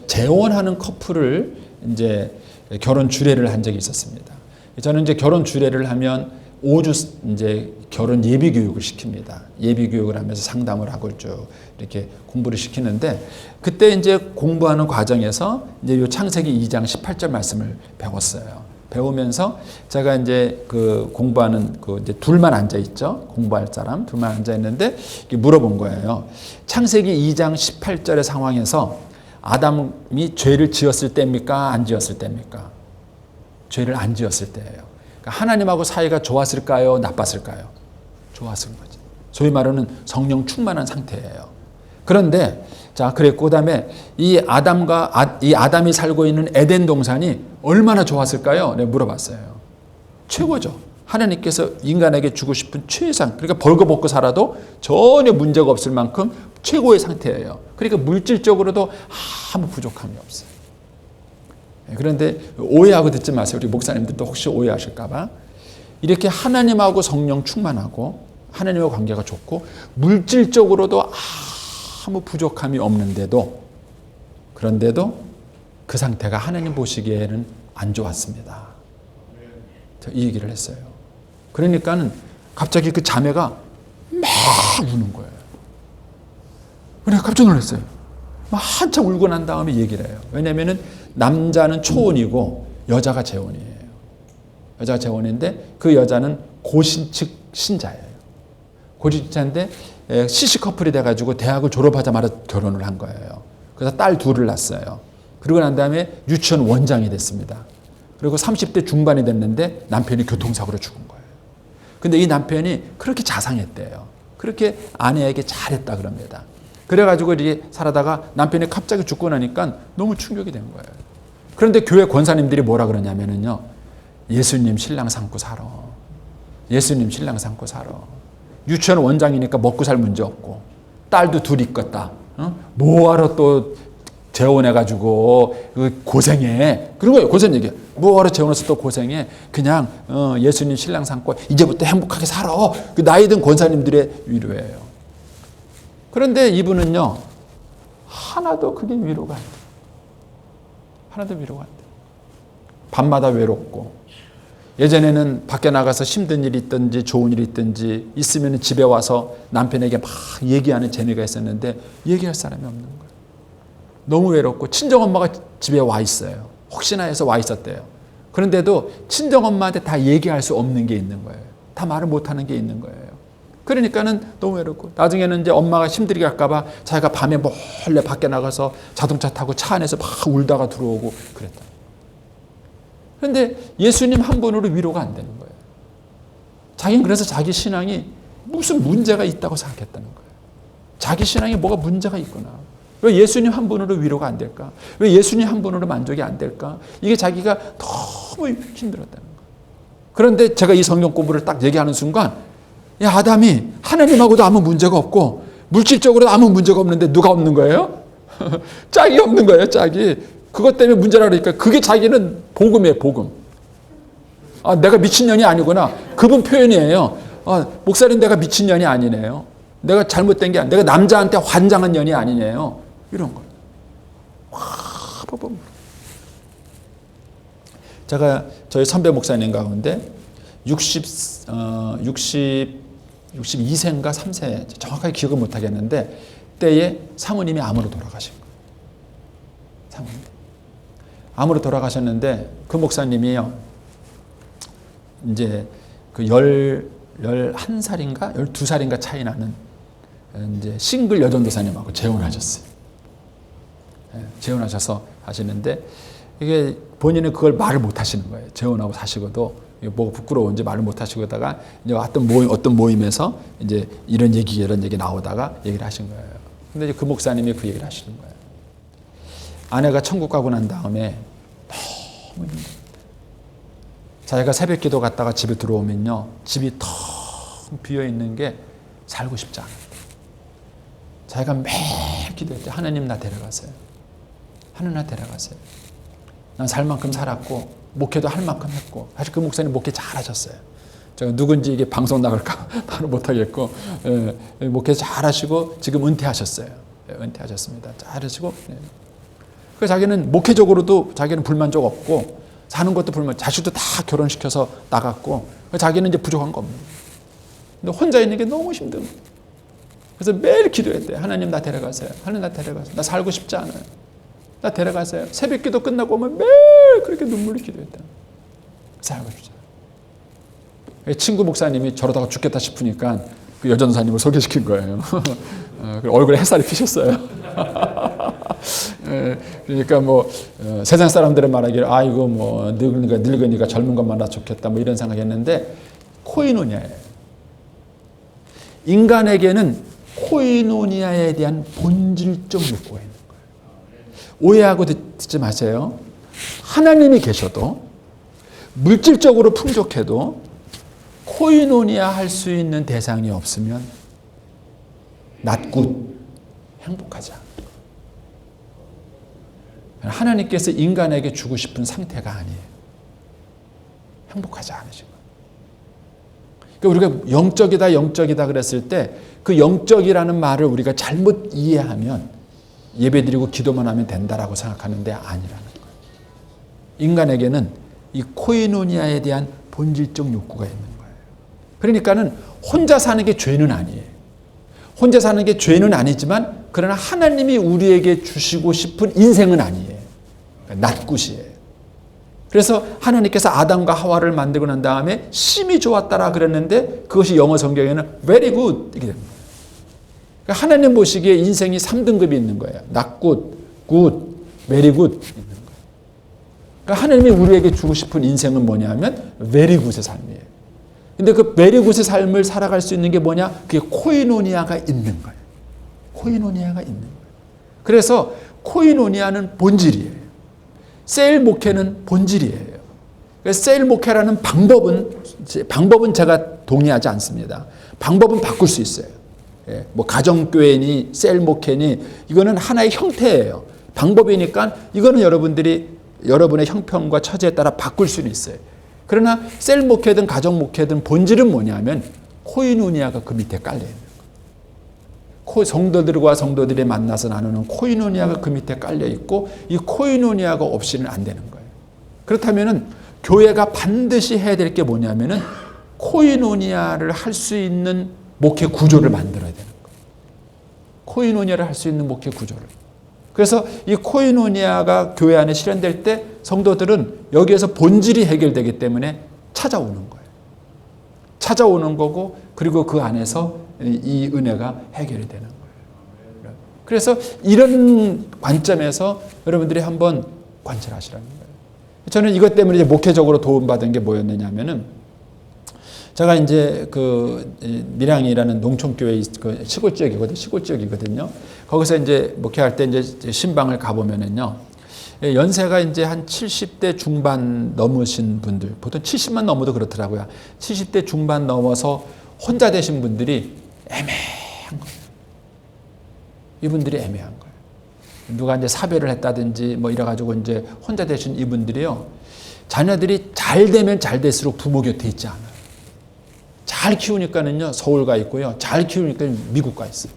재혼하는 커플을 이제 결혼 주례를 한 적이 있었습니다. 저는 이제 결혼 주례를 하면 5주 이제 결혼 예비 교육을 시킵니다. 예비 교육을 하면서 상담을 하고 쭉 이렇게 공부를 시키는데 그때 이제 공부하는 과정에서 이제 요 창세기 2장 18절 말씀을 배웠어요. 배우면서 제가 이제 그 공부하는 이제 둘만 앉아 있죠. 공부할 사람 둘만 앉아 있는데 물어본 거예요. 창세기 2장 18절의 상황에서 아담이 죄를 지었을 때입니까? 안 지었을 때입니까? 죄를 안 지었을 때예요. 그러니까 하나님하고 사이가 좋았을까요? 나빴을까요? 좋았을 거죠. 소위 말하는 성령 충만한 상태예요. 그런데 그랬고 그다음에 이 아담이 살고 있는 에덴 동산이 얼마나 좋았을까요? 내가 물어봤어요. 최고죠. 하나님께서 인간에게 주고 싶은 최상, 그러니까 벌거벗고 살아도 전혀 문제가 없을 만큼 최고의 상태예요. 그러니까 물질적으로도 아무 부족함이 없어요. 그런데 오해하고 듣지 마세요. 우리 목사님들도 혹시 오해하실까 봐. 이렇게 하나님하고 성령 충만하고 하나님과 관계가 좋고 물질적으로도 아무 부족함이 없는데도 그런데도 그 상태가 하나님 보시기에는 안 좋았습니다. 이 얘기를 했어요. 그러니까는 갑자기 그 자매가 막 우는 거예요. 그래서 깜짝 놀랐어요. 막 한참 울고 난 다음에 얘기를 해요. 왜냐면은 남자는 초혼이고 여자가 재혼이에요. 여자가 재혼인데 그 여자는 고신측 신자예요. 고신자인데 시시 커플이 돼가지고 대학을 졸업하자마자 결혼을 한 거예요. 그래서 딸 둘을 낳았어요. 그러고 난 다음에 유치원 원장이 됐습니다. 그리고 30대 중반이 됐는데 남편이 교통사고로 죽은 거예요. 근데 이 남편이 그렇게 자상했대요. 그렇게 아내에게 잘했다 그럽니다. 그래가지고 이렇게 살아다가 남편이 갑자기 죽고 나니까 너무 충격이 된 거예요. 그런데 교회 권사님들이 뭐라 그러냐면요. 예수님 신랑 삼고 살아. 예수님 신랑 삼고 살아. 유치원 원장이니까 먹고 살 문제 없고 딸도 둘 있겠다. 뭐하러 또 재혼해가지고 고생해. 그런 거예요. 고생 얘기해. 뭐하러 재혼해서 또 고생해. 그냥 예수님 신랑 삼고 이제부터 행복하게 살아. 그 나이 든 권사님들의 위로예요. 그런데 이분은요. 하나도 그게 위로가 안 돼. 하나도 위로가 안 돼. 밤마다 외롭고 예전에는 밖에 나가서 힘든 일이 있든지 좋은 일이 있든지 있으면 집에 와서 남편에게 막 얘기하는 재미가 있었는데 얘기할 사람이 없는 거예요. 너무 외롭고 친정엄마가 집에 와 있어요. 혹시나 해서 와 있었대요. 그런데도 친정엄마한테 다 얘기할 수 없는 게 있는 거예요. 다 말을 못하는 게 있는 거예요. 그러니까는 너무 외롭고 나중에는 이제 엄마가 힘들게 할까봐 자기가 밤에 몰래 밖에 나가서 자동차 타고 차 안에서 막 울다가 들어오고 그랬다. 그런데 예수님 한 분으로 위로가 안 되는 거예요. 자기는 그래서 자기 신앙이 무슨 문제가 있다고 생각했다는 거예요. 자기 신앙에 뭐가 문제가 있구나. 왜 예수님 한 분으로 위로가 안 될까? 왜 예수님 한 분으로 만족이 안 될까? 이게 자기가 너무 힘들었다는 거예요. 그런데 제가 이 성경 공부를 딱 얘기하는 순간 야, 아담이 하나님하고도 아무 문제가 없고 물질적으로 아무 문제가 없는데 누가 없는 거예요? 짝이 없는 거예요. 짝이. 그것 때문에 문제라 그러니까 그게 자기는 복음이에요. 복음. 아, 내가 미친년이 아니구나. 그분 표현이에요. 아, 목사님 내가 미친년이 아니네요. 내가 잘못된 게 아니에요. 내가 남자한테 환장한 년이 아니네요. 이런 거예요. 와, 복음. 제가 저희 선배 목사님 가운데 62세인가 3세 정확하게 기억을 못 하겠는데 때에 사모님이 암으로 돌아가신 거예요. 사모님. 암으로 돌아가셨는데 그 목사님이요. 이제 그 11살인가 12살인가 차이 나는 이제 싱글 여전도사님하고 재혼하셨어요. 재혼하셔서 하시는데 이게 본인은 그걸 말을 못 하시는 거예요. 재혼하고 사시고도 뭐가 부끄러운지 말을 못 하시다가 이제 어떤 모임에서 이제 이런 얘기 나오다가 얘기를 하신 거예요. 근데 이제 그 목사님이 그 얘기를 하시는 거예요. 아내가 천국 가고 난 다음에 너무 힘들다. 자기가 새벽 기도 갔다가 집에 들어오면요. 집이 텅 비어 있는 게 살고 싶지 않았다. 자기가 매일 기도했대. 하나님 나 데려가세요. 하나님 나 데려가세요. 난 살 만큼 살았고 목회도 할 만큼 했고 사실 그 목사님 목회 잘하셨어요. 제가 누군지 이게 방송 나갈까 바로 못하겠고 목회 잘하시고 지금 은퇴하셨어요. 은퇴하셨습니다. 잘하시고 그 자기는 목회적으로도 자기는 불만족 없고 사는 것도 불만, 자식도 다 결혼시켜서 나갔고 자기는 이제 부족한 거 없는 거예요. 근데 혼자 있는 게 너무 힘든 거예요. 그래서 매일 기도했대요. 하나님 나 데려가세요. 하나님 나 데려가세요. 나 살고 싶지 않아요. 나 데려가세요. 새벽 기도 끝나고 오면 매일 그렇게 눈물로 기도했다. 살고 싶지 않아요. 친구 목사님이 저러다가 죽겠다 싶으니까 그 여전사님을 소개시킨 거예요. 얼굴에 햇살이 피셨어요. 그러니까 뭐 세상 사람들의 말하기를 아이고 뭐 늙으니까 젊은 것만 나 좋겠다 뭐 이런 생각했는데 코이노니아예요. 인간에게는 코이노니아에 대한 본질적 욕구가 있는 거예요. 오해하고 듣지 마세요. 하나님이 계셔도 물질적으로 풍족해도 코이노니아 할 수 있는 대상이 없으면 낫굿 행복하지 않아요. 하나님께서 인간에게 주고 싶은 상태가 아니에요. 행복하지 않으신 거예요. 그러니까 우리가 영적이다 그랬을 때 그 영적이라는 말을 우리가 잘못 이해하면 예배드리고 기도만 하면 된다라고 생각하는데 아니라는 거예요. 인간에게는 이 코이노니아에 대한 본질적 욕구가 있는 거예요. 그러니까는 혼자 사는 게 죄는 아니에요. 혼자 사는 게 죄는 아니지만 그러나 하나님이 우리에게 주시고 싶은 인생은 아니에요. 낫굿이에요. 그래서 하나님께서 아담과 하와를 만들고 난 다음에 심히 좋았다라 그랬는데 그것이 영어 성경에는 very good 이렇게 됩니다. 그러니까 하나님 보시기에 인생이 3등급이 있는 거예요. 낫굿, 굿, 베리 굿 있는 거예요. 그러니까 하나님이 우리에게 주고 싶은 인생은 뭐냐면 베리 굿의 삶이에요. 근데 그 베리 굿의 삶을 살아갈 수 있는 게 뭐냐? 그게 코이노니아가 있는 거예요. 코이노니아가 있는 거예요. 그래서 코이노니아는 본질이에요. 셀 목회는 본질이에요. 그래서 셀 목회라는 방법은 제가 동의하지 않습니다. 방법은 바꿀 수 있어요. 예, 뭐 가정교회니 셀 목회니 이거는 하나의 형태예요. 방법이니까 이거는 여러분의 형편과 처지에 따라 바꿀 수는 있어요. 그러나 셀 목회든 가정 목회든 본질은 뭐냐면 코이노니아가 그 밑에 깔려 있는 거예요. 성도들과 성도들이 만나서 나누는 코이노니아가 그 밑에 깔려 있고 이 코이노니아가 없이는 안 되는 거예요. 그렇다면은 교회가 반드시 해야 될 게 뭐냐면은 코이노니아를 할 수 있는 목회 구조를 만들어야 되는 거예요. 코이노니아를 할 수 있는 목회 구조를. 그래서 이 코이노니아가 교회 안에 실현될 때 성도들은 여기에서 본질이 해결되기 때문에 찾아오는 거예요. 찾아오는 거고 그리고 그 안에서 이 은혜가 해결이 되는 거예요. 그래서 이런 관점에서 여러분들이 한번 관찰하시라는 거예요. 저는 이것 때문에 이제 목회적으로 도움받은 게 뭐였느냐면은 제가 이제 그 밀양이라는 농촌교회 그 시골 지역이거든요. 거기서 이제 목회할 때 이제 신방을 가보면은요. 연세가 이제 한 70대 중반 넘으신 분들, 보통 70만 넘어도 그렇더라고요. 70대 중반 넘어서 혼자 되신 분들이 애매한 거예요. 이분들이 애매한 거예요. 누가 이제 사별을 했다든지 뭐 이래가지고 이제 혼자 되신 이분들이요. 자녀들이 잘 되면 잘 될수록 부모 곁에 있지 않아요. 잘 키우니까는요, 서울 가 있고요. 잘 키우니까 미국 가 있어요.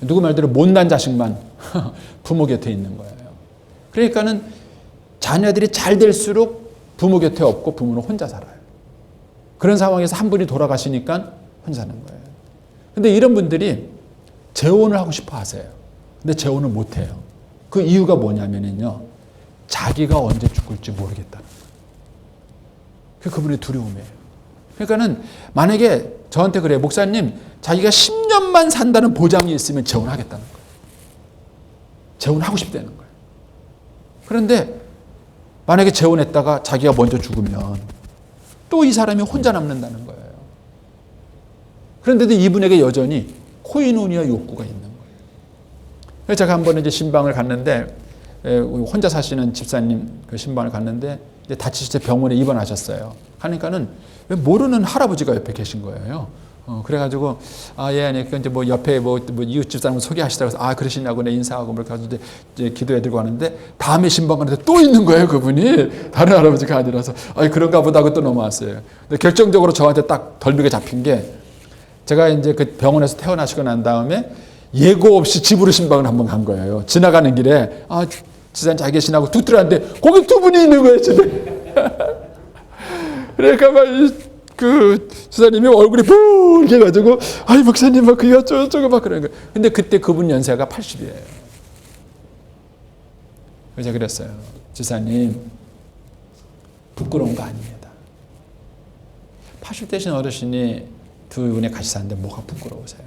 누구 말대로 못난 자식만 부모 곁에 있는 거예요. 그러니까는 자녀들이 잘 될수록 부모 곁에 없고 부모는 혼자 살아요. 그런 상황에서 한 분이 돌아가시니까 혼자 사는 거예요. 근데 이런 분들이 재혼을 하고 싶어 하세요. 근데 재혼을 못 해요. 그 이유가 뭐냐면요. 자기가 언제 죽을지 모르겠다는 거예요. 그분의 두려움이에요. 그러니까는 만약에 저한테 그래요. 목사님, 자기가 10년만 산다는 보장이 있으면 재혼하겠다는 거예요. 재혼하고 싶다는 거예요. 그런데 만약에 재혼했다가 자기가 먼저 죽으면 또 이 사람이 혼자 남는다는 거예요. 그런데도 이분에게 여전히 코이노니아 욕구가 있는 거예요. 그래서 제가 한번 이제 신방을 갔는데 혼자 사시는 집사님 그 신방을 갔는데 이제 다치셔서 병원에 입원하셨어요. 하니까는 모르는 할아버지가 옆에 계신 거예요. 그래가지고 예, 아니 이제 뭐 옆에 뭐 이웃 집사람 소개하시다고 해서 그러시냐고 내 인사하고 그렇게 해서 이제 기도해드리고 하는데 다음에 신방 가는데 또 있는 거예요, 그분이. 다른 할아버지가 아니라서 그런가 보다 하고 또 넘어왔어요. 근데 결정적으로 저한테 딱 덜미게 잡힌 게 제가 이제 그 병원에서 퇴원하시고 난 다음에 예고 없이 집으로 신방을 한번 간 거예요. 지나가는 길에 지사님 잘 계시나고 툭 들어왔는데 거기 두 분이 있는 거예요, 집에. 그러니까 막 그 지사님이 얼굴이 붉게 가지고 목사님 막 그게 어쩌고 막 그러는 거예요. 근데 그때 그분 연세가 80이에요. 그래서 그랬어요. 지사님 부끄러운 거 아닙니다. 80대신 어르신이 두 분이 같이 사는데 뭐가 부끄러우세요?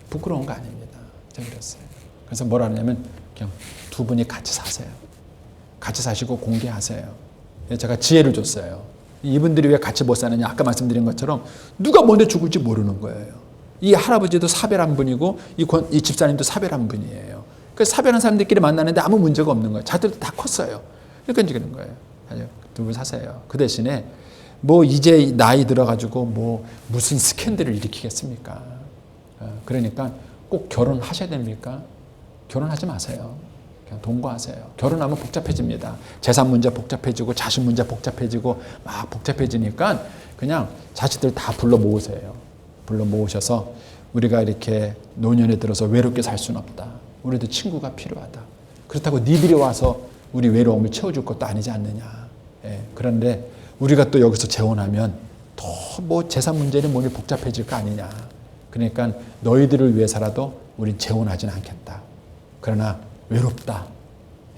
부끄러운 거 아닙니다. 제가 그랬어요. 그래서 뭐라 하냐면 그냥 두 분이 같이 사세요. 같이 사시고 공개하세요. 제가 지혜를 줬어요. 이분들이 왜 같이 못 사느냐. 아까 말씀드린 것처럼 누가 먼저 죽을지 모르는 거예요. 이 할아버지도 사별한 분이고 이 집사님도 사별한 분이에요. 그래서 사별한 사람들끼리 만나는데 아무 문제가 없는 거예요. 자들도 다 컸어요. 그러니까 이제 그런 거예요. 두 분 사세요. 그 대신에 뭐 이제 나이 들어가지고 뭐 무슨 스캔들을 일으키겠습니까? 그러니까 꼭 결혼하셔야 됩니까? 결혼하지 마세요. 그냥 동거하세요. 결혼하면 복잡해집니다. 재산 문제 복잡해지고 자식 문제 복잡해지고 막 복잡해지니까 그냥 자식들 다 불러 모으세요. 불러 모으셔서 우리가 이렇게 노년에 들어서 외롭게 살 수는 없다. 우리도 친구가 필요하다. 그렇다고 니들이 와서 우리 외로움을 채워줄 것도 아니지 않느냐. 그런데 우리가 또 여기서 재혼하면 더 뭐 재산 문제는 뭐니 복잡해질 거 아니냐. 그러니까 너희들을 위해서라도 우린 재혼하지는 않겠다. 그러나 외롭다.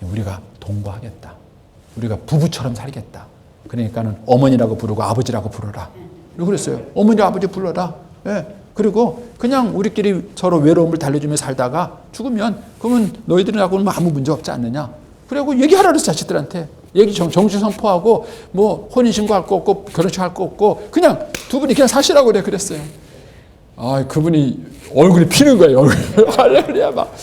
우리가 동거하겠다. 우리가 부부처럼 살겠다. 그러니까는 어머니라고 부르고 아버지라고 부르라. 그랬어요. 어머니 아버지 불러라. 그리고 그냥 우리끼리 서로 외로움을 달래주며 살다가 죽으면 그러면 너희들하고는 아무 문제 없지 않느냐. 그리고 얘기하라 그랬어 자식들한테. 얘기 정식 선포하고 뭐 혼인신고할 거 없고 결혼식 할 거 없고 그냥 두 분이 그냥 사시라고 그랬어요. 아, 그분이 얼굴이 피는 거예요. 얼굴이 막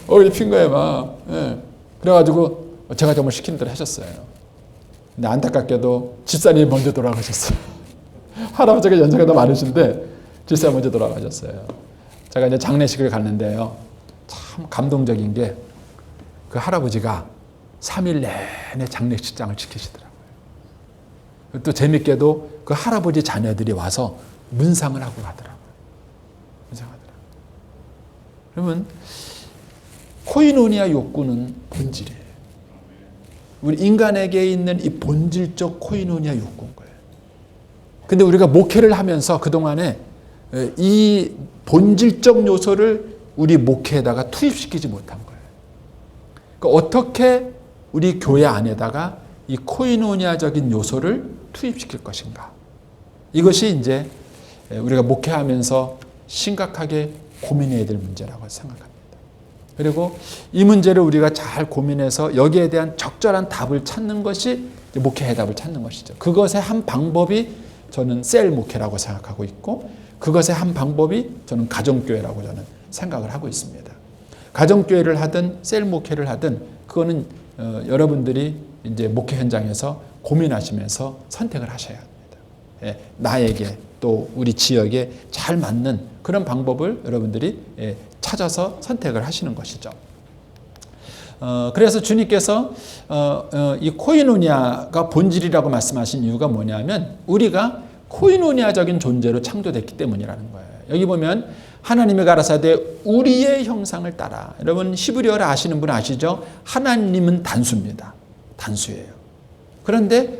얼굴이 핀 거예요, 막. 예. 그래가지고 제가 정말 시키는 대로 하셨어요. 근데 안타깝게도 집사님이 먼저 돌아가셨어요. 할아버지가 연세가 더 많으신데 집사님이 먼저 돌아가셨어요. 제가 이제 장례식을 갔는데요. 참 감동적인 게 그 할아버지가 3일 내내 장례식장을 지키시더라고요. 또 재밌게도 그 할아버지 자녀들이 와서 문상을 하고 가더라고요. 문상하더라고요. 그러면 코이노니아 욕구는 본질이에요. 우리 인간에게 있는 이 본질적 코이노니아 욕구인 거예요. 근데 우리가 목회를 하면서 그동안에 이 본질적 요소를 우리 목회에다가 투입시키지 못한 거예요. 그러니까 어떻게 우리 교회 안에다가 이 코이노니아적인 요소를 투입시킬 것인가. 이것이 이제 우리가 목회하면서 심각하게 고민해야 될 문제라고 생각합니다. 그리고 이 문제를 우리가 잘 고민해서 여기에 대한 적절한 답을 찾는 것이 목회 해답을 찾는 것이죠. 그것의 한 방법이 저는 셀 목회라고 생각하고 있고 그것의 한 방법이 저는 가정교회라고 저는 생각을 하고 있습니다. 가정교회를 하든 셀 목회를 하든 그거는 여러분들이 이제 목회 현장에서 고민하시면서 선택을 하셔야 합니다. 예, 나에게 또 우리 지역에 잘 맞는 그런 방법을 여러분들이 찾아서 선택을 하시는 것이죠. 그래서 주님께서 이 코이노니아가 본질이라고 말씀하신 이유가 뭐냐면 우리가 코이노니아적인 존재로 창조됐기 때문이라는 거예요. 여기 보면 하나님이 가라사대 우리의 형상을 따라. 여러분 히브리어를 아시는 분 아시죠? 하나님은 단수입니다. 단수예요. 그런데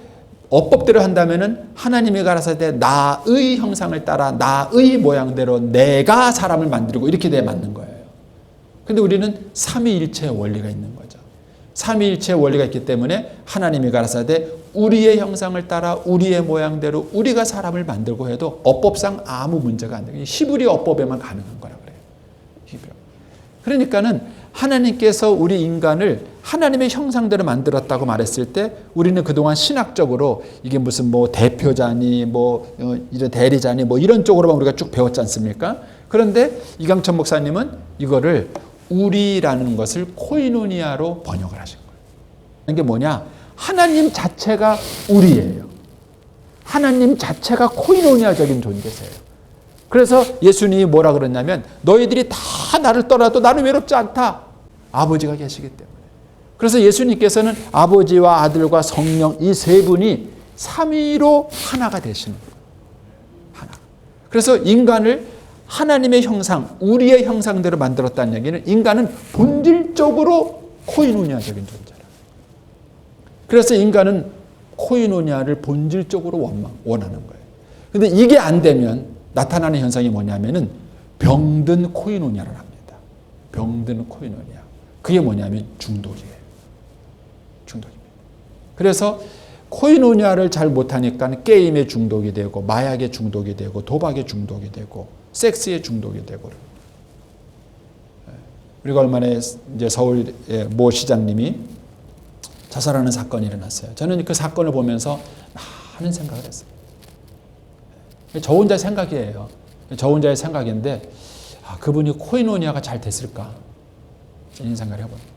어법대로 한다면은 하나님이 가라사대 나의 형상을 따라 나의 모양대로 내가 사람을 만들고 이렇게 돼야 맞는 거예요. 근데 우리는 삼위일체의 원리가 있는 거죠. 삼위일체의 원리가 있기 때문에 하나님이 가라사대 우리의 형상을 따라 우리의 모양대로 우리가 사람을 만들고 해도 어법상 아무 문제가 안 돼요. 히브리 어법에만 가능한 거라 그래요. 히브리. 그러니까는 하나님께서 우리 인간을 하나님의 형상대로 만들었다고 말했을 때 우리는 그동안 신학적으로 이게 무슨 뭐 대표자니 뭐 이런 대리자니 뭐 이런 쪽으로만 우리가 쭉 배웠지 않습니까? 그런데 이강천 목사님은 이거를 우리라는 것을 코이노니아로 번역을 하신 거예요. 이게 뭐냐? 하나님 자체가 우리예요. 하나님 자체가 코이노니아적인 존재세요. 그래서 예수님이 뭐라 그랬냐면 너희들이 다 나를 떠나도 나는 외롭지 않다. 아버지가 계시기 때문에. 그래서 예수님께서는 아버지와 아들과 성령 이 세 분이 삼위로 하나가 되시는 거예요. 하나. 그래서 인간을 하나님의 형상, 우리의 형상대로 만들었다는 얘기는 인간은 본질적으로 코이노니아적인 존재라. 그래서 인간은 코이노니아를 본질적으로 원하는 거예요. 근데 이게 안 되면 나타나는 현상이 뭐냐면은 병든 코이노니아를 합니다. 병든 코이노니아. 그게 뭐냐면 중독이에요. 중독입니다. 그래서 코이노니아를 잘 못하니까 게임에 중독이 되고 마약에 중독이 되고 도박에 중독이 되고 섹스에 중독이 되고. 그리고 얼마 전에 이제 서울의 모 시장님이 자살하는 사건이 일어났어요. 저는 그 사건을 보면서 많은 생각을 했어요. 저 혼자의 생각이에요. 저 혼자의 생각인데 그분이 코이노니아가 잘 됐을까? 이런 생각을 해보는 거예요.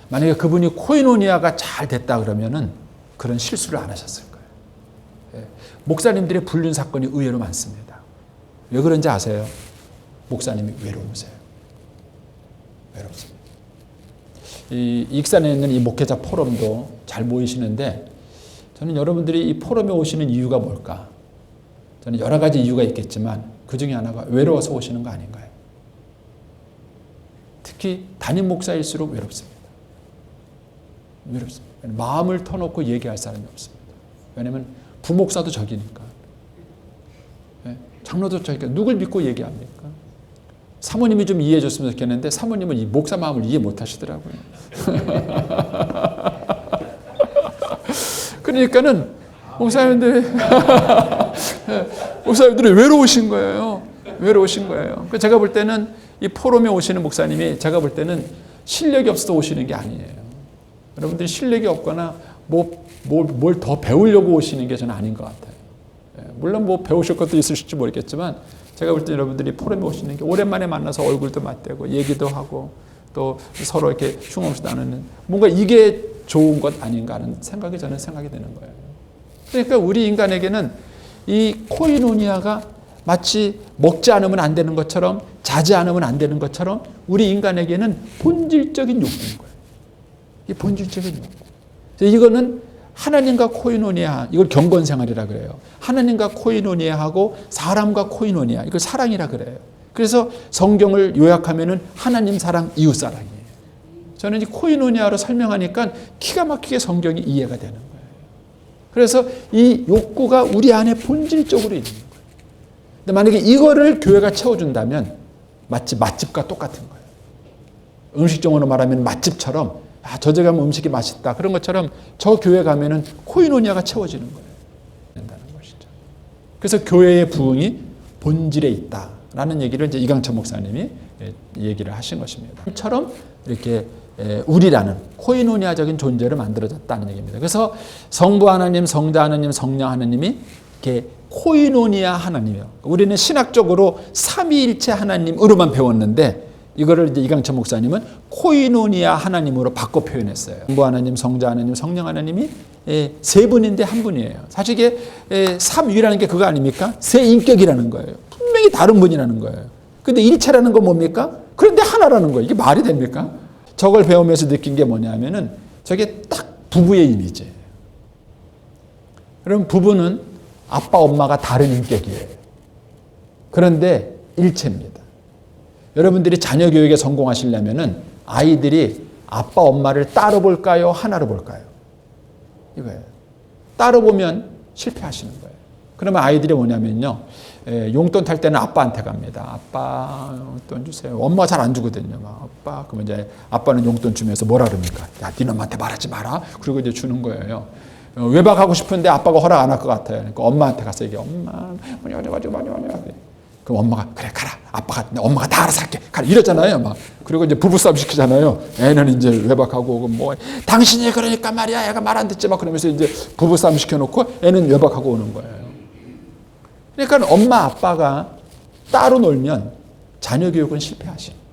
만약에 그분이 코이노니아가 잘 됐다 그러면은 그런 실수를 안 하셨을 거예요. 목사님들의 불륜 사건이 의외로 많습니다. 왜 그런지 아세요? 목사님이 외로우세요. 외롭습니다. 이 익산에 있는 이 목회자 포럼도 잘 모이시는데 저는 여러분들이 이 포럼에 오시는 이유가 뭘까? 저는 여러 가지 이유가 있겠지만 그 중에 하나가 외로워서 오시는 거 아닌가요? 특히 담임 목사일수록 외롭습니다. 외롭습니다. 마음을 터놓고 얘기할 사람이 없습니다. 왜냐하면 부목사도 적이니까. 장로도 적이니까 누굴 믿고 얘기합니까? 사모님이 좀 이해해 줬으면 좋겠는데 사모님은 이 목사 마음을 이해 못 하시더라고요. 그러니까는 목사님들이 외로우신 거예요. 외로우신 거예요. 제가 볼 때는 이 포럼에 오시는 목사님이 제가 볼 때는 실력이 없어서 오시는 게 아니에요. 여러분들이 실력이 없거나 뭘 더 배우려고 오시는 게 저는 아닌 것 같아요. 물론 뭐 배우실 것도 있으실지 모르겠지만 제가 볼 때 여러분들이 포럼에 오시는 게 오랜만에 만나서 얼굴도 맞대고 얘기도 하고 또 서로 이렇게 흉없이 나누는 뭔가 이게 좋은 것 아닌가 하는 생각이 저는 생각이 되는 거예요. 그러니까 우리 인간에게는 이 코이노니아가 마치 먹지 않으면 안 되는 것처럼 자지 않으면 안 되는 것처럼 우리 인간에게는 본질적인 욕구인 거예요. 이 본질적인 욕구. 이거는 하나님과 코이노니아, 이걸 경건생활이라 그래요. 하나님과 코이노니아하고 사람과 코이노니아, 이걸 사랑이라 그래요. 그래서 성경을 요약하면은 하나님 사랑, 이웃 사랑이에요. 저는 이 코이노니아로 설명하니까 기가 막히게 성경이 이해가 되는 거예요. 그래서 이 욕구가 우리 안에 본질적으로 있는 거예요. 근데 만약에 이거를 교회가 채워준다면 마치 맛집과 똑같은 거예요. 음식점으로 말하면 맛집처럼 저 집 가면 음식이 맛있다. 그런 것처럼 저 교회 가면은 코이노니아가 채워지는 거예요. 된다는 것이죠. 그래서 교회의 부흥이 본질에 있다라는 얘기를 이제 이강철 목사님이 얘기를 하신 것입니다. 이처럼 이렇게 우리라는 코이노니아적인 존재를 만들어졌다는 얘기입니다. 그래서 성부 하나님, 성자 하나님, 성령 하나님이 이렇게 코이노니아 하나님이에요. 우리는 신학적으로 삼위일체 하나님으로만 배웠는데 이거를 이제 이강철 목사님은 코이노니아 하나님으로 바꿔 표현했어요. 성부 하나님, 성자 하나님, 성령 하나님이 세 분인데 한 분이에요. 사실 이게 삼위라는 게 그거 아닙니까? 세 인격이라는 거예요. 분명히 다른 분이라는 거예요. 근데 일체라는 건 뭡니까? 그런데 하나라는 거예요. 이게 말이 됩니까? 저걸 배우면서 느낀 게 뭐냐면은 저게 딱 부부의 이미지예요. 그럼 부부는 아빠, 엄마가 다른 인격이에요. 그런데 일체입니다. 여러분들이 자녀 교육에 성공하시려면은 아이들이 아빠, 엄마를 따로 볼까요? 하나로 볼까요? 이거예요. 따로 보면 실패하시는 거예요. 그러면 아이들이 뭐냐면요. 용돈 탈 때는 아빠한테 갑니다. 아빠 용돈 주세요. 엄마가 잘 안 주거든요. 막 아빠. 그러면 이제 아빠는 용돈 주면서 뭐라 그럽니까? 야, 네 놈한테 말하지 마라. 그리고 이제 주는 거예요. 외박하고 싶은데 아빠가 허락 안 할 것 같아요. 그러니까 엄마한테 가서 얘기해. 엄마, 그럼 엄마가 그래 가라. 엄마가 다 알아서 할게. 가라. 이러잖아요. 막. 그리고 이제 부부싸움 시키잖아요. 애는 이제 외박하고 뭐 당신이 그러니까 말이야. 애가 말 안 듣지 막 그러면서 이제 부부싸움 시켜놓고 애는 외박하고 오는 거예요. 그러니까 엄마 아빠가 따로 놀면 자녀 교육은 실패하시는 거예요.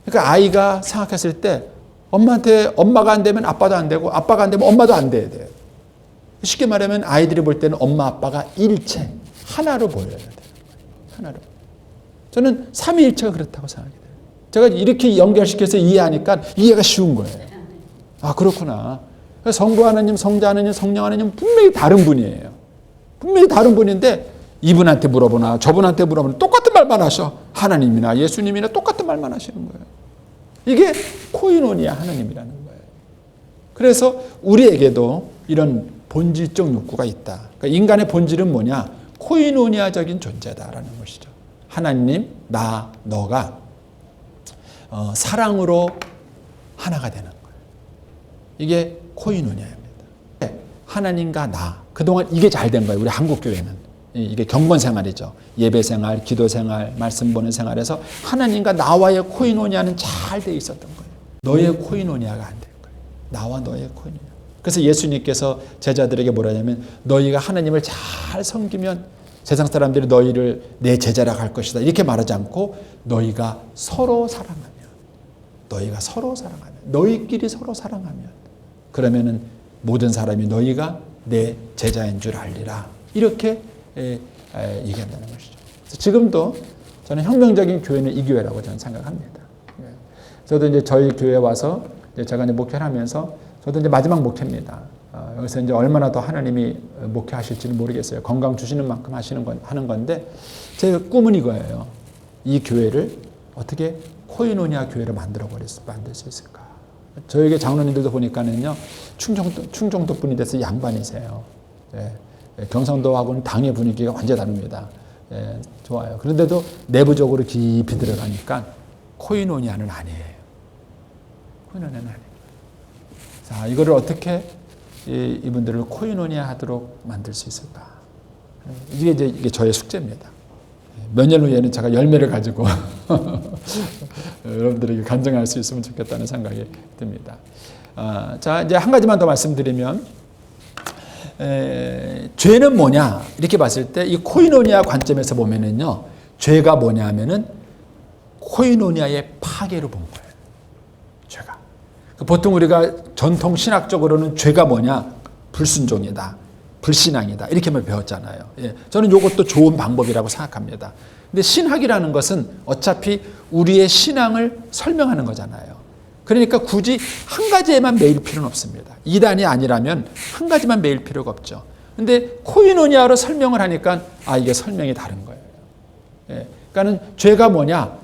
그러니까 아이가 생각했을 때 엄마한테 엄마가 안 되면 아빠도 안 되고 아빠가 안 되면 엄마도 안 돼야 돼요. 쉽게 말하면 아이들이 볼 때는 엄마 아빠가 일체 하나로 보여야 돼요. 하나로. 저는 삼위일체가 그렇다고 생각이 돼요. 제가 이렇게 연결시켜서 이해하니까 이해가 쉬운 거예요. 아 그렇구나. 성부 하나님, 성자 하나님, 성령 하나님 분명히 다른 분이에요. 분명히 다른 분인데 이분한테 물어보나 저분한테 물어보나 똑같은 말만 하셔. 하나님이나 예수님이나 똑같은 말만 하시는 거예요. 이게 코이노니아 하나님이라는 거예요. 그래서 우리에게도 이런 본질적 욕구가 있다. 그러니까 인간의 본질은 뭐냐? 코이노니아적인 존재다라는 것이죠. 하나님, 나, 너가 사랑으로 하나가 되는 거예요. 이게 코이노니아입니다. 하나님과 나. 그동안 이게 잘 된 거예요. 우리 한국교회는. 이게 경건생활이죠. 예배생활, 기도생활, 말씀 보는 생활에서 하나님과 나와의 코이노니아는 잘 돼 있었던 거예요. 너의 코이노니아가 안 된 거예요. 나와 너의 코이노니아. 그래서 예수님께서 제자들에게 뭐라 하냐면 너희가 하나님을 잘 섬기면 세상 사람들이 너희를 내 제자라 할 것이다. 이렇게 말하지 않고 너희가 서로 사랑하면 너희끼리 서로 사랑하면 그러면은 모든 사람이 너희가 내 제자인 줄 알리라. 이렇게 얘기한다는 것이죠. 그래서 지금도 저는 혁명적인 교회는 이 교회라고 저는 생각합니다. 저도 이제 저희 교회에 와서 제가 이제 목회를 하면서 저도 이제 마지막 목회입니다. 여기서 이제 얼마나 더 하나님이 목회하실지는 모르겠어요. 건강 주시는 만큼 하는 건데 제 꿈은 이거예요. 이 교회를 어떻게 코이노니아 교회로 만들 수 있을까? 저에게 장로님들도 보니까는요 충청도 분이 돼서 양반이세요. 경상도하고는 당의 분위기가 완전히 다릅니다. 좋아요. 그런데도 내부적으로 깊이 들어가니까 코이노니아는 아니에요. 코이노니아는 아니에요. 자, 이거를 어떻게 이분들을 코이노니아 하도록 만들 수 있을까? 이게 저의 숙제입니다. 몇 년 후에는 제가 열매를 가지고 여러분들에게 간증할 수 있으면 좋겠다는 생각이 듭니다. 자, 이제 한 가지만 더 말씀드리면, 죄는 뭐냐 이렇게 봤을 때 이 코이노니아 관점에서 보면은요, 죄가 뭐냐 하면은 코이노니아의 파괴로 본 거예요. 죄가. 보통 우리가 전통 신학적으로는 죄가 뭐냐, 불순종이다, 불신앙이다 이렇게만 배웠잖아요. 예, 저는 이것도 좋은 방법이라고 생각합니다. 근데 신학이라는 것은 어차피 우리의 신앙을 설명하는 거잖아요. 그러니까 굳이 한 가지에만 매일 필요는 없습니다. 이단이 아니라면 한 가지만 매일 필요가 없죠. 근데 코이노니아로 설명을 하니까 이게 설명이 다른 거예요. 예, 그러니까는 죄가 뭐냐,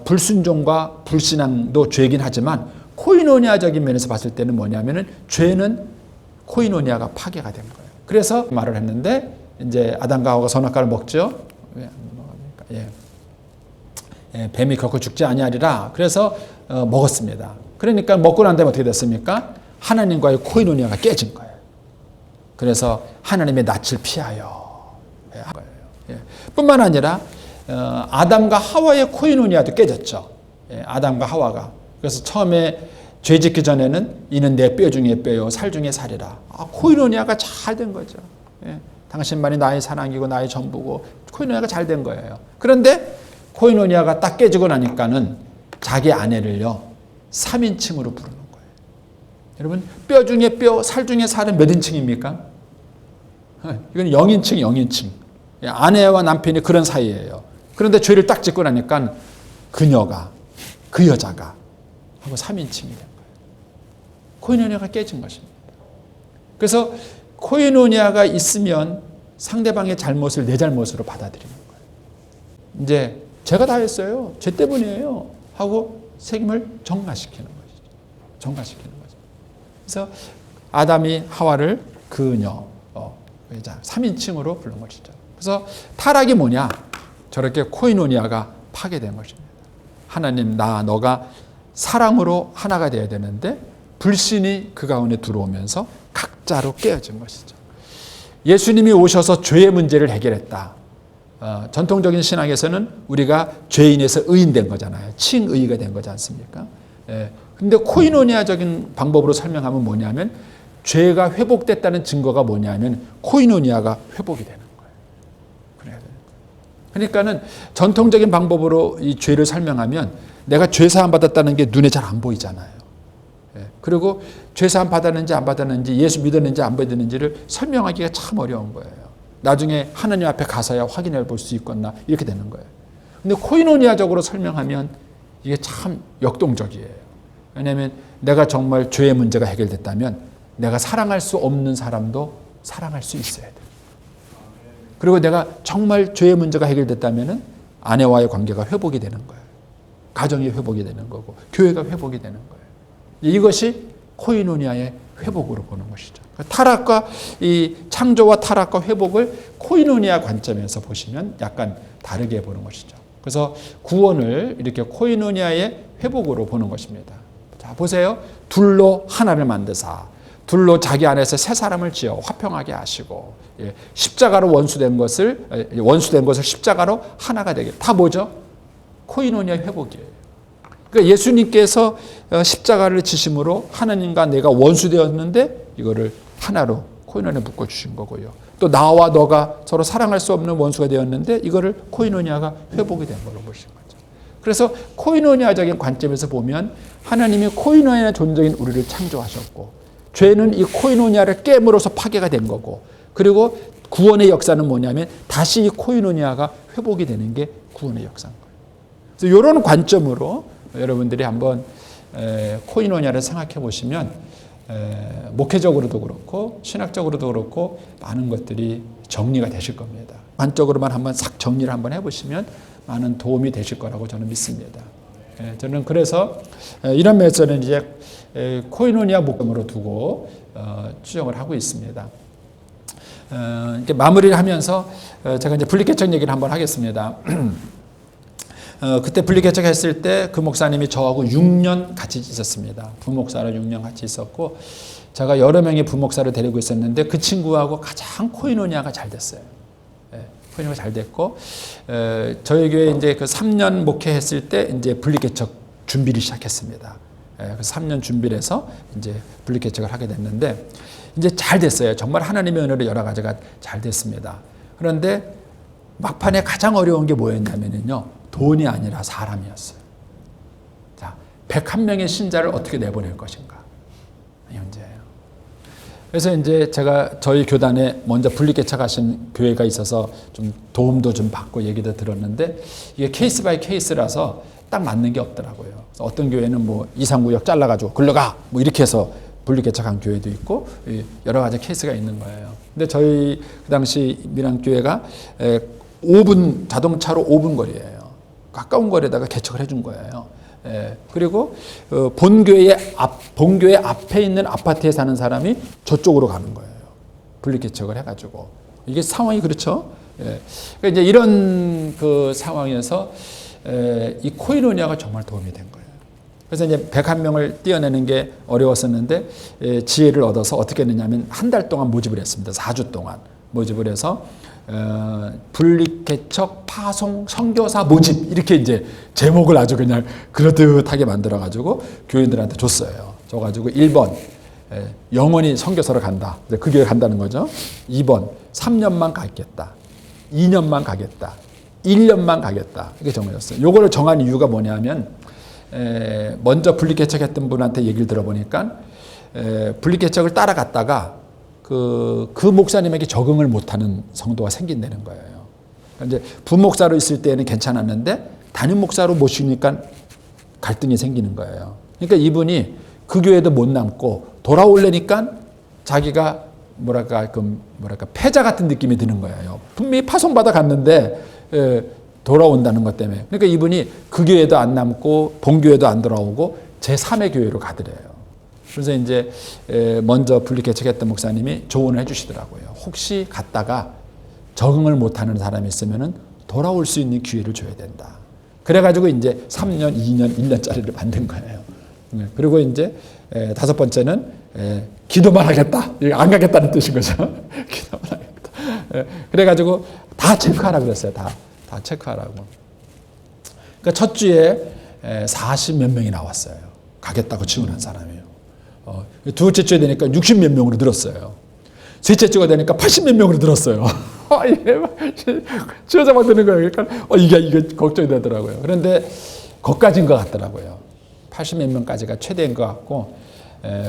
불순종과 불신앙도 죄긴 하지만 코이노니아적인 면에서 봤을 때는 뭐냐면은 죄는 코이노니아가 파괴가 된 거예요. 그래서 말을 했는데 이제 아담과 하와가 선악과를 먹죠. 왜 안 먹습니까? 예, 뱀이 결코 죽지 아니하리라. 그래서 먹었습니다. 그러니까 먹고 난 다음에 어떻게 됐습니까? 하나님과의 코이노니아가 깨진 거예요. 그래서 하나님의 낯을 피하여 한 거예요. 예. 뿐만 아니라 아담과 하와의 코이노니아도 깨졌죠. 예, 아담과 하와가. 그래서 처음에 죄 짓기 전에는 이는 내 뼈 중에 뼈요 살 중에 살이라. 코이노니아가 잘 된 거죠. 예, 당신만이 나의 사랑이고 나의 전부고 코이노니아가 잘 된 거예요. 그런데 코이노니아가 딱 깨지고 나니까는 자기 아내를요 3인칭으로 부르는 거예요. 여러분, 뼈 중에 뼈, 살 중에 살은 몇 인칭입니까? 이건 0인칭, 0인칭. 아내와 남편이 그런 사이예요. 그런데 죄를 딱 짓고 나니까 그녀가, 그 여자가 하고 3인칭이 된 거예요. 코이노니아가 깨진 것입니다. 그래서 코이노니아가 있으면 상대방의 잘못을 내 잘못으로 받아들이는 거예요. 이제 제가 다 했어요. 죄 때문이에요. 하고 책임을 전가시키는 것이죠. 전가시키는 거죠. 그래서 아담이 하와를 그녀, 여자 3인칭으로 부른 것이죠. 그래서 타락이 뭐냐? 저렇게 코이노니아가 파괴된 것입니다. 하나님, 너가 사랑으로 하나가 되어야 되는데 불신이 그 가운데 들어오면서 각자로 깨어진 것이죠. 예수님이 오셔서 죄의 문제를 해결했다. 전통적인 신앙에서는 우리가 죄인에서 의인된 거잖아요. 칭의가 된 거지 않습니까? 근데 코이노니아적인 방법으로 설명하면 뭐냐면 죄가 회복됐다는 증거가 뭐냐면 코이노니아가 회복이 되는 거예요. 그래야 돼요. 그러니까는 전통적인 방법으로 이 죄를 설명하면 내가 죄 사함 받았다는 게 눈에 잘 안 보이잖아요. 그리고 죄 사함 받았는지 안 받았는지, 예수 믿었는지 안 믿었는지를 설명하기가 참 어려운 거예요. 나중에 하나님 앞에 가서야 확인해 볼 수 있겠나 이렇게 되는 거예요. 근데 코이노니아적으로 설명하면 이게 참 역동적이에요. 왜냐하면 내가 정말 죄의 문제가 해결됐다면 내가 사랑할 수 없는 사람도 사랑할 수 있어야 돼요. 그리고 내가 정말 죄의 문제가 해결됐다면 아내와의 관계가 회복이 되는 거예요. 가정이 회복이 되는 거고 교회가 회복이 되는 거예요. 이것이 코이노니아의 회복으로 보는 것이죠. 타락과 이 창조와 타락과 회복을 코이노니아 관점에서 보시면 약간 다르게 보는 것이죠. 그래서 구원을 이렇게 코이노니아의 회복으로 보는 것입니다. 자, 보세요. 둘로 하나를 만드사, 둘로 자기 안에서 새 사람을 지어 화평하게 하시고, 십자가로 원수된 것을 십자가로 하나가 되게. 다 뭐죠? 코이노니아 회복이에요. 그러니까 예수님께서 십자가를 지심으로 하나님과 내가 원수되었는데 이거를 하나로 코이노니아에 묶어주신 거고요. 또 나와 너가 서로 사랑할 수 없는 원수가 되었는데 이거를 코이노니아가 회복이 된 걸로 보신 거죠. 그래서 코이노니아적인 관점에서 보면 하나님이 코이노니아 존재인 우리를 창조하셨고 죄는 이 코이노니아를 깨물어서 파괴가 된 거고, 그리고 구원의 역사는 뭐냐면 다시 이 코이노니아가 회복이 되는 게 구원의 역사인 거예요. 그래서 이런 관점으로 여러분들이 한번 코이노니아를 생각해 보시면 목회적으로도 그렇고 신학적으로도 그렇고 많은 것들이 정리가 되실 겁니다. 관적으로만 한번 싹 정리를 한번 해보시면 많은 도움이 되실 거라고 저는 믿습니다. 저는 그래서 이런 면에서는 이제 코이노니아 목적으로 두고 추정을 하고 있습니다. 이렇게 마무리를 하면서 제가 이제 분리개척 얘기를 한번 하겠습니다. 그때 분리개척했을 때 그 목사님이 저하고 6년 같이 있었습니다. 부목사로 6년 같이 있었고 제가 여러 명의 부목사를 데리고 있었는데 그 친구하고 가장 코이노니아가 잘 됐어요. 코인회가 잘 됐고, 저희 교회 이제 그 3년 목회했을 때 이제 분리개척 준비를 시작했습니다. 그래서 3년 준비를 해서 이제 분리개척을 하게 됐는데, 이제 잘 됐어요. 정말 하나님의 은혜로 여러 가지가 잘 됐습니다. 그런데 막판에 가장 어려운 게 뭐였냐면요, 돈이 아니라 사람이었어요. 자, 101명의 신자를 어떻게 내보낼 것인가, 이 문제예요. 그래서 이제 제가 저희 교단에 먼저 분리개척하신 교회가 있어서 좀 도움도 좀 받고 얘기도 들었는데, 이게 케이스 바이 케이스라서 딱 맞는 게 없더라고요. 그래서 어떤 교회는 뭐 이상구역 잘라가지고 글러가 뭐 이렇게 해서 분리개척한 교회도 있고 여러 가지 케이스가 있는 거예요. 근데 저희 그 당시 밀양교회가 5분 자동차로 5분 거리예요. 가까운 거리에다가 개척을 해준 거예요. 그리고 본교회 앞에 있는 아파트에 사는 사람이 저쪽으로 가는 거예요. 분리개척을 해가지고 이게 상황이 그렇죠. 그러니까 이제 이런 그 상황에서 이 코인오니아가 정말 도움이 된 거예요. 그래서 이제 101명을 띄어내는 게 어려웠었는데 지혜를 얻어서 어떻게 했느냐면 한 달 동안 모집을 했습니다. 4주 동안 모집을 해서 분리개척 파송 선교사 모집 이렇게 이제 제목을 아주 그냥 그럴듯하게 만들어 가지고 교인들한테 줬어요. 줘가지고 1번 영원히 선교사로 간다. 그 교회 간다는 거죠. 2번 3년만 가겠다. 2년만 가겠다. 1년만 가겠다. 이렇게 정해졌어요. 요거를 정한 이유가 뭐냐면 먼저 분리개척했던 분한테 얘기를 들어보니까 분리개척을 따라갔다가 그 목사님에게 적응을 못하는 성도가 생긴다는 거예요. 그러니까 이제 부목사로 있을 때는 괜찮았는데 담임 목사로 모시니까 갈등이 생기는 거예요. 그러니까 이분이 그 교회도 못 남고 돌아오려니까 자기가 뭐랄까 패자 같은 느낌이 드는 거예요. 분명히 파송받아 갔는데 돌아온다는 것 때문에. 그러니까 이분이 그 교회도 안 남고 본교회도 안 돌아오고 제3의 교회로 가더래요. 그래서 이제 먼저 분리개척했던 목사님이 조언을 해주시더라고요. 혹시 갔다가 적응을 못하는 사람이 있으면은 돌아올 수 있는 기회를 줘야 된다. 그래가지고 이제 3년, 2년, 1년짜리를 만든 거예요. 그리고 이제 5번째는 기도만 하겠다. 안 가겠다는 뜻인 거죠. 기도만 하겠다. 그래가지고 다 체크하라고 그랬어요. 다 체크하라고. 그러니까 첫 주에 40 몇 명이 나왔어요. 가겠다고 지원한 사람이에요. 두째 주에 되니까 60 몇 명으로 늘었어요. 셋째 주가 되니까 80 몇 명으로 늘었어요. 지어자만 되는 거예요. 그러니까 이게 걱정이 되더라고요. 그런데 거기까지인 것 같더라고요. 80 몇 명까지가 최대인 것 같고,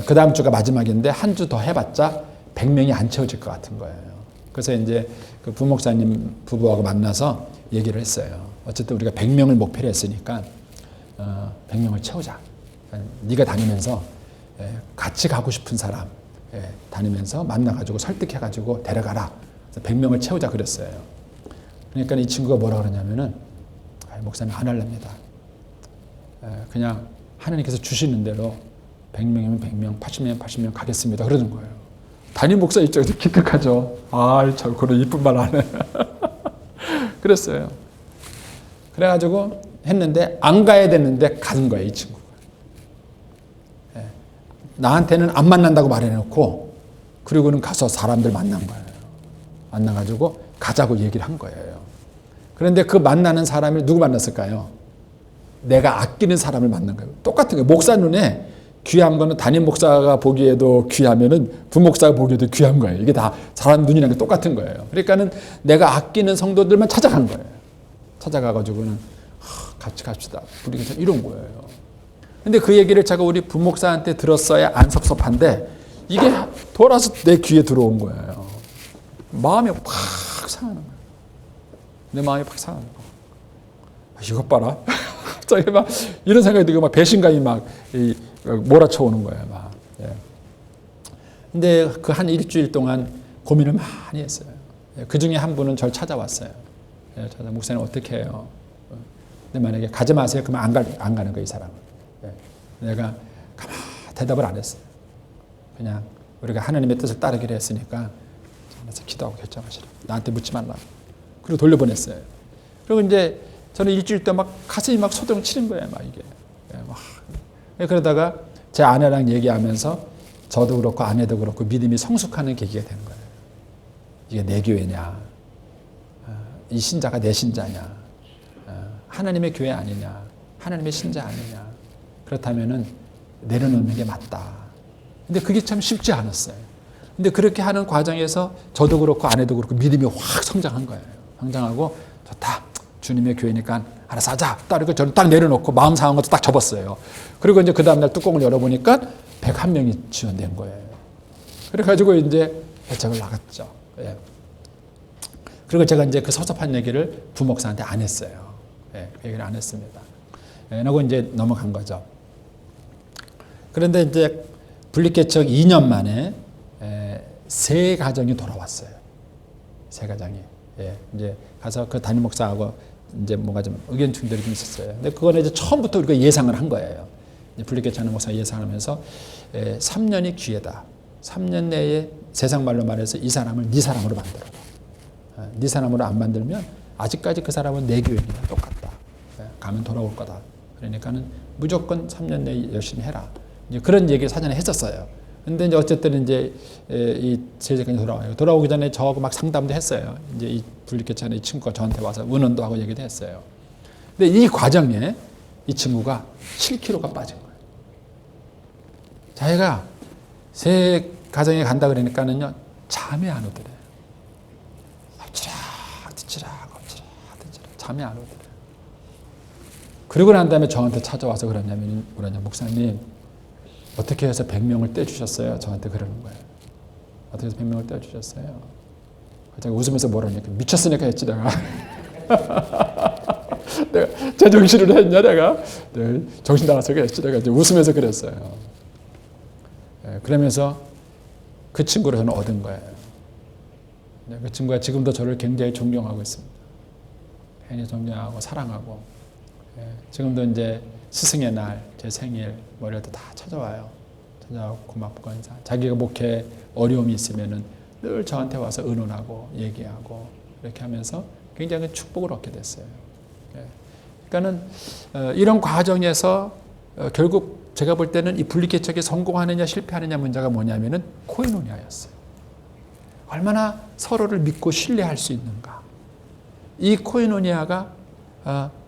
그 다음 주가 마지막인데 한 주 더 해봤자 100명이 안 채워질 것 같은 거예요. 그래서 이제 그 부목사님 부부하고 만나서 얘기를 했어요. 어쨌든 우리가 100명을 목표로 했으니까 100명을 채우자. 네가 다니면서 같이 가고 싶은 사람 다니면서 만나가지고 설득해가지고 데려가라. 100명을 채우자 그랬어요. 그러니까 이 친구가 뭐라 그러냐면은 목사님 안 할랍니다. 그냥 하나님께서 주시는 대로 100명이면 100명, 80명이면 80명 가겠습니다. 그러는 거예요. 담임 목사 입장에서 기특하죠. 참 그런 이쁜 말 안 해. 그랬어요. 그래가지고 했는데 안 가야 되는데 가는 거예요, 이 친구가. 나한테는 안 만난다고 말해놓고 그리고는 가서 사람들 만난 거예요. 만나가지고 가자고 얘기를 한 거예요. 그런데 그 만나는 사람을 누구 만났을까요? 내가 아끼는 사람을 만난 거예요. 똑같은 거예요. 목사 눈에 귀한 거는 담임 목사가 보기에도 귀하면은 부목사가 보기에도 귀한 거예요. 이게 다 사람 눈이랑 똑같은 거예요. 그러니까는 내가 아끼는 성도들만 찾아간 거예요. 찾아가가지고는 같이 갑시다. 우리가 이런 거예요. 근데 그 얘기를 제가 우리 부목사한테 들었어야 안 섭섭한데 이게 돌아서 내 귀에 들어온 거예요. 마음이 팍 상하는 거예요. 내 마음이 팍 상하는 거예요. 이것 봐라. 갑자기 막 이런 생각이 들고 막 배신감이 막 몰아쳐오는 거예요. 막. 근데 그 한 일주일 동안 고민을 많이 했어요. 그 중에 한 분은 저를 찾아왔어요. 목사님 어떻게 해요? 근데 만약에 가지 마세요. 그러면 안 가는 거예요, 이 사람은. 내가 가만 대답을 안 했어요. 그냥 우리가 하나님의 뜻을 따르기로 했으니까 그래서 기도하고 결정하시라. 나한테 묻지 말라. 그리고 돌려보냈어요. 그리고 이제 저는 일주일 때 막 가슴이 막 소동 치는 거예요, 막 이게. 그러다가 제 아내랑 얘기하면서 저도 그렇고 아내도 그렇고 믿음이 성숙하는 계기가 되는 거예요. 이게 내 교회냐? 이 신자가 내 신자냐, 하나님의 교회 아니냐, 하나님의 신자 아니냐, 그렇다면은 내려놓는 게 맞다. 근데 그게 참 쉽지 않았어요. 근데 그렇게 하는 과정에서 저도 그렇고 아내도 그렇고 믿음이 확 성장한 거예요. 성장하고 좋다, 주님의 교회니까 알아서 하자. 따르고 저는 딱 내려놓고 마음 상한 것도 딱 접었어요. 그리고 이제 그 다음날 뚜껑을 열어보니까 101명이 지원된 거예요. 그래가지고 이제 배척을 나갔죠. 예. 그리고 제가 이제 그 섭섭한 얘기를 부목사한테 안 했어요. 예, 그 얘기를 안 했습니다. 예, 그리고 이제 넘어간 거죠. 그런데 이제 분리개척 2년 만에 세 가정이 돌아왔어요. 세 가정이. 예, 이제 가서 그 담임 목사하고 이제 뭔가 좀 의견 충돌이 좀 있었어요. 근데 그거는 이제 처음부터 우리가 예상을 한 거예요. 분리개척 목사가 예상하면서 3년이 기회다. 3년 내에 세상 말로 말해서 이 사람을 네 사람으로 만들어라. 네 사람으로 안 만들면 아직까지 그 사람은 내 교인이랑 똑같다. 가면 돌아올 거다. 그러니까는 무조건 3년 내에 열심히 해라. 이제 그런 얘기를 사전에 했었어요. 근데 이제 어쨌든 이제 이 제재까지 돌아와요. 돌아오기 전에 저하고 막 상담도 했어요. 이제 이 분리개척의 이 친구가 저한테 와서 의논도 하고 얘기도 했어요. 근데 이 과정에 이 친구가 7kg가 빠진 거예요. 자기가 새 가정에 간다 그러니까는요, 잠이 안 오더래요. 엎치락 잠이 안 오더래요. 그러고 난 다음에 저한테 찾아와서 그러냐, 목사님 어떻게 해서 100명을 떼주셨어요? 저한테 그러는 거예요. 어떻게 해서 100명을 떼주셨어요? 제가 웃으면서 뭐라니까, 미쳤으니까 했지 내가. 내가 제정신으로 했냐 내가. 정신 나가서 했지 내가. 이제 웃으면서 그랬어요. 그러면서 그 친구를 저는 얻은 거예요. 그 친구가 지금도 저를 굉장히 존경하고 있습니다. 굉장히 존경하고 사랑하고, 지금도 이제 스승의 날, 제 생일, 뭐 이럴 때 다 찾아와요. 찾아와서 고맙고 인사. 자기가 목회 어려움이 있으면은 늘 저한테 와서 의논하고 얘기하고 이렇게 하면서 굉장히 축복을 얻게 됐어요. 그러니까는 이런 과정에서 결국 제가 볼 때는 이 분리개척이 성공하느냐 실패하느냐 문제가 뭐냐면은 코이노니아였어요. 얼마나 서로를 믿고 신뢰할 수 있는가. 이 코이노니아가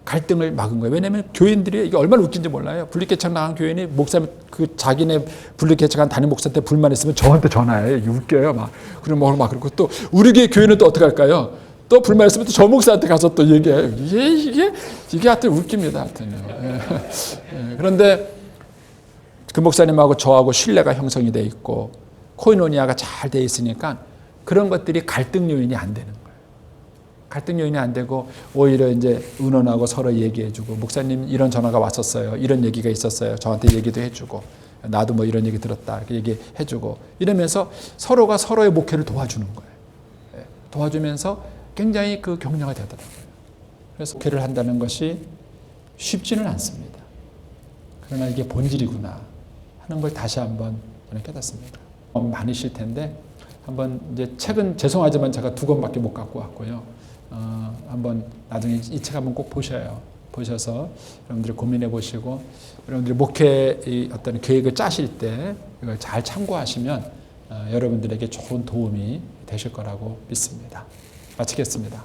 갈등을 막은 거예요. 왜냐하면 교인들이 이게 얼마나 웃긴지 몰라요. 분리개척 나간 교인이 목사님 그 자기네 분리개척한 담임 목사한테 불만 있으면 저한테 전화해요. 이게 웃겨요. 막 그럼 막 그러고 또 우리 교회 교인은 또 어떻게 할까요? 또 불만 있으면 또 저 목사한테 가서 또 얘기해요. 이게 하여튼 웃깁니다. 하여튼. 그런데 그 목사님하고 저하고 신뢰가 형성이 돼 있고 코이노니아가 잘 돼 있으니까 그런 것들이 갈등 요인이 안 되는 거예요. 갈등 요인이 안 되고 오히려 이제 의논하고 서로 얘기해주고, 목사님 이런 전화가 왔었어요. 이런 얘기가 있었어요. 저한테 얘기도 해주고, 나도 뭐 이런 얘기 들었다. 이렇게 얘기해주고 이러면서 서로가 서로의 목회를 도와주는 거예요. 도와주면서 굉장히 그 격려가 되더라고요. 그래서 목회를 한다는 것이 쉽지는 않습니다. 그러나 이게 본질이구나 하는 걸 다시 한번 저는 깨닫습니다. 많으실 텐데 한번 이제 책은 죄송하지만 제가 2권밖에 못 갖고 왔고요. 한번 나중에 이 책 한번 꼭 보셔요. 보셔서 여러분들이 고민해 보시고 여러분들이 목회 어떤 계획을 짜실 때 이걸 잘 참고하시면 여러분들에게 좋은 도움이 되실 거라고 믿습니다. 마치겠습니다.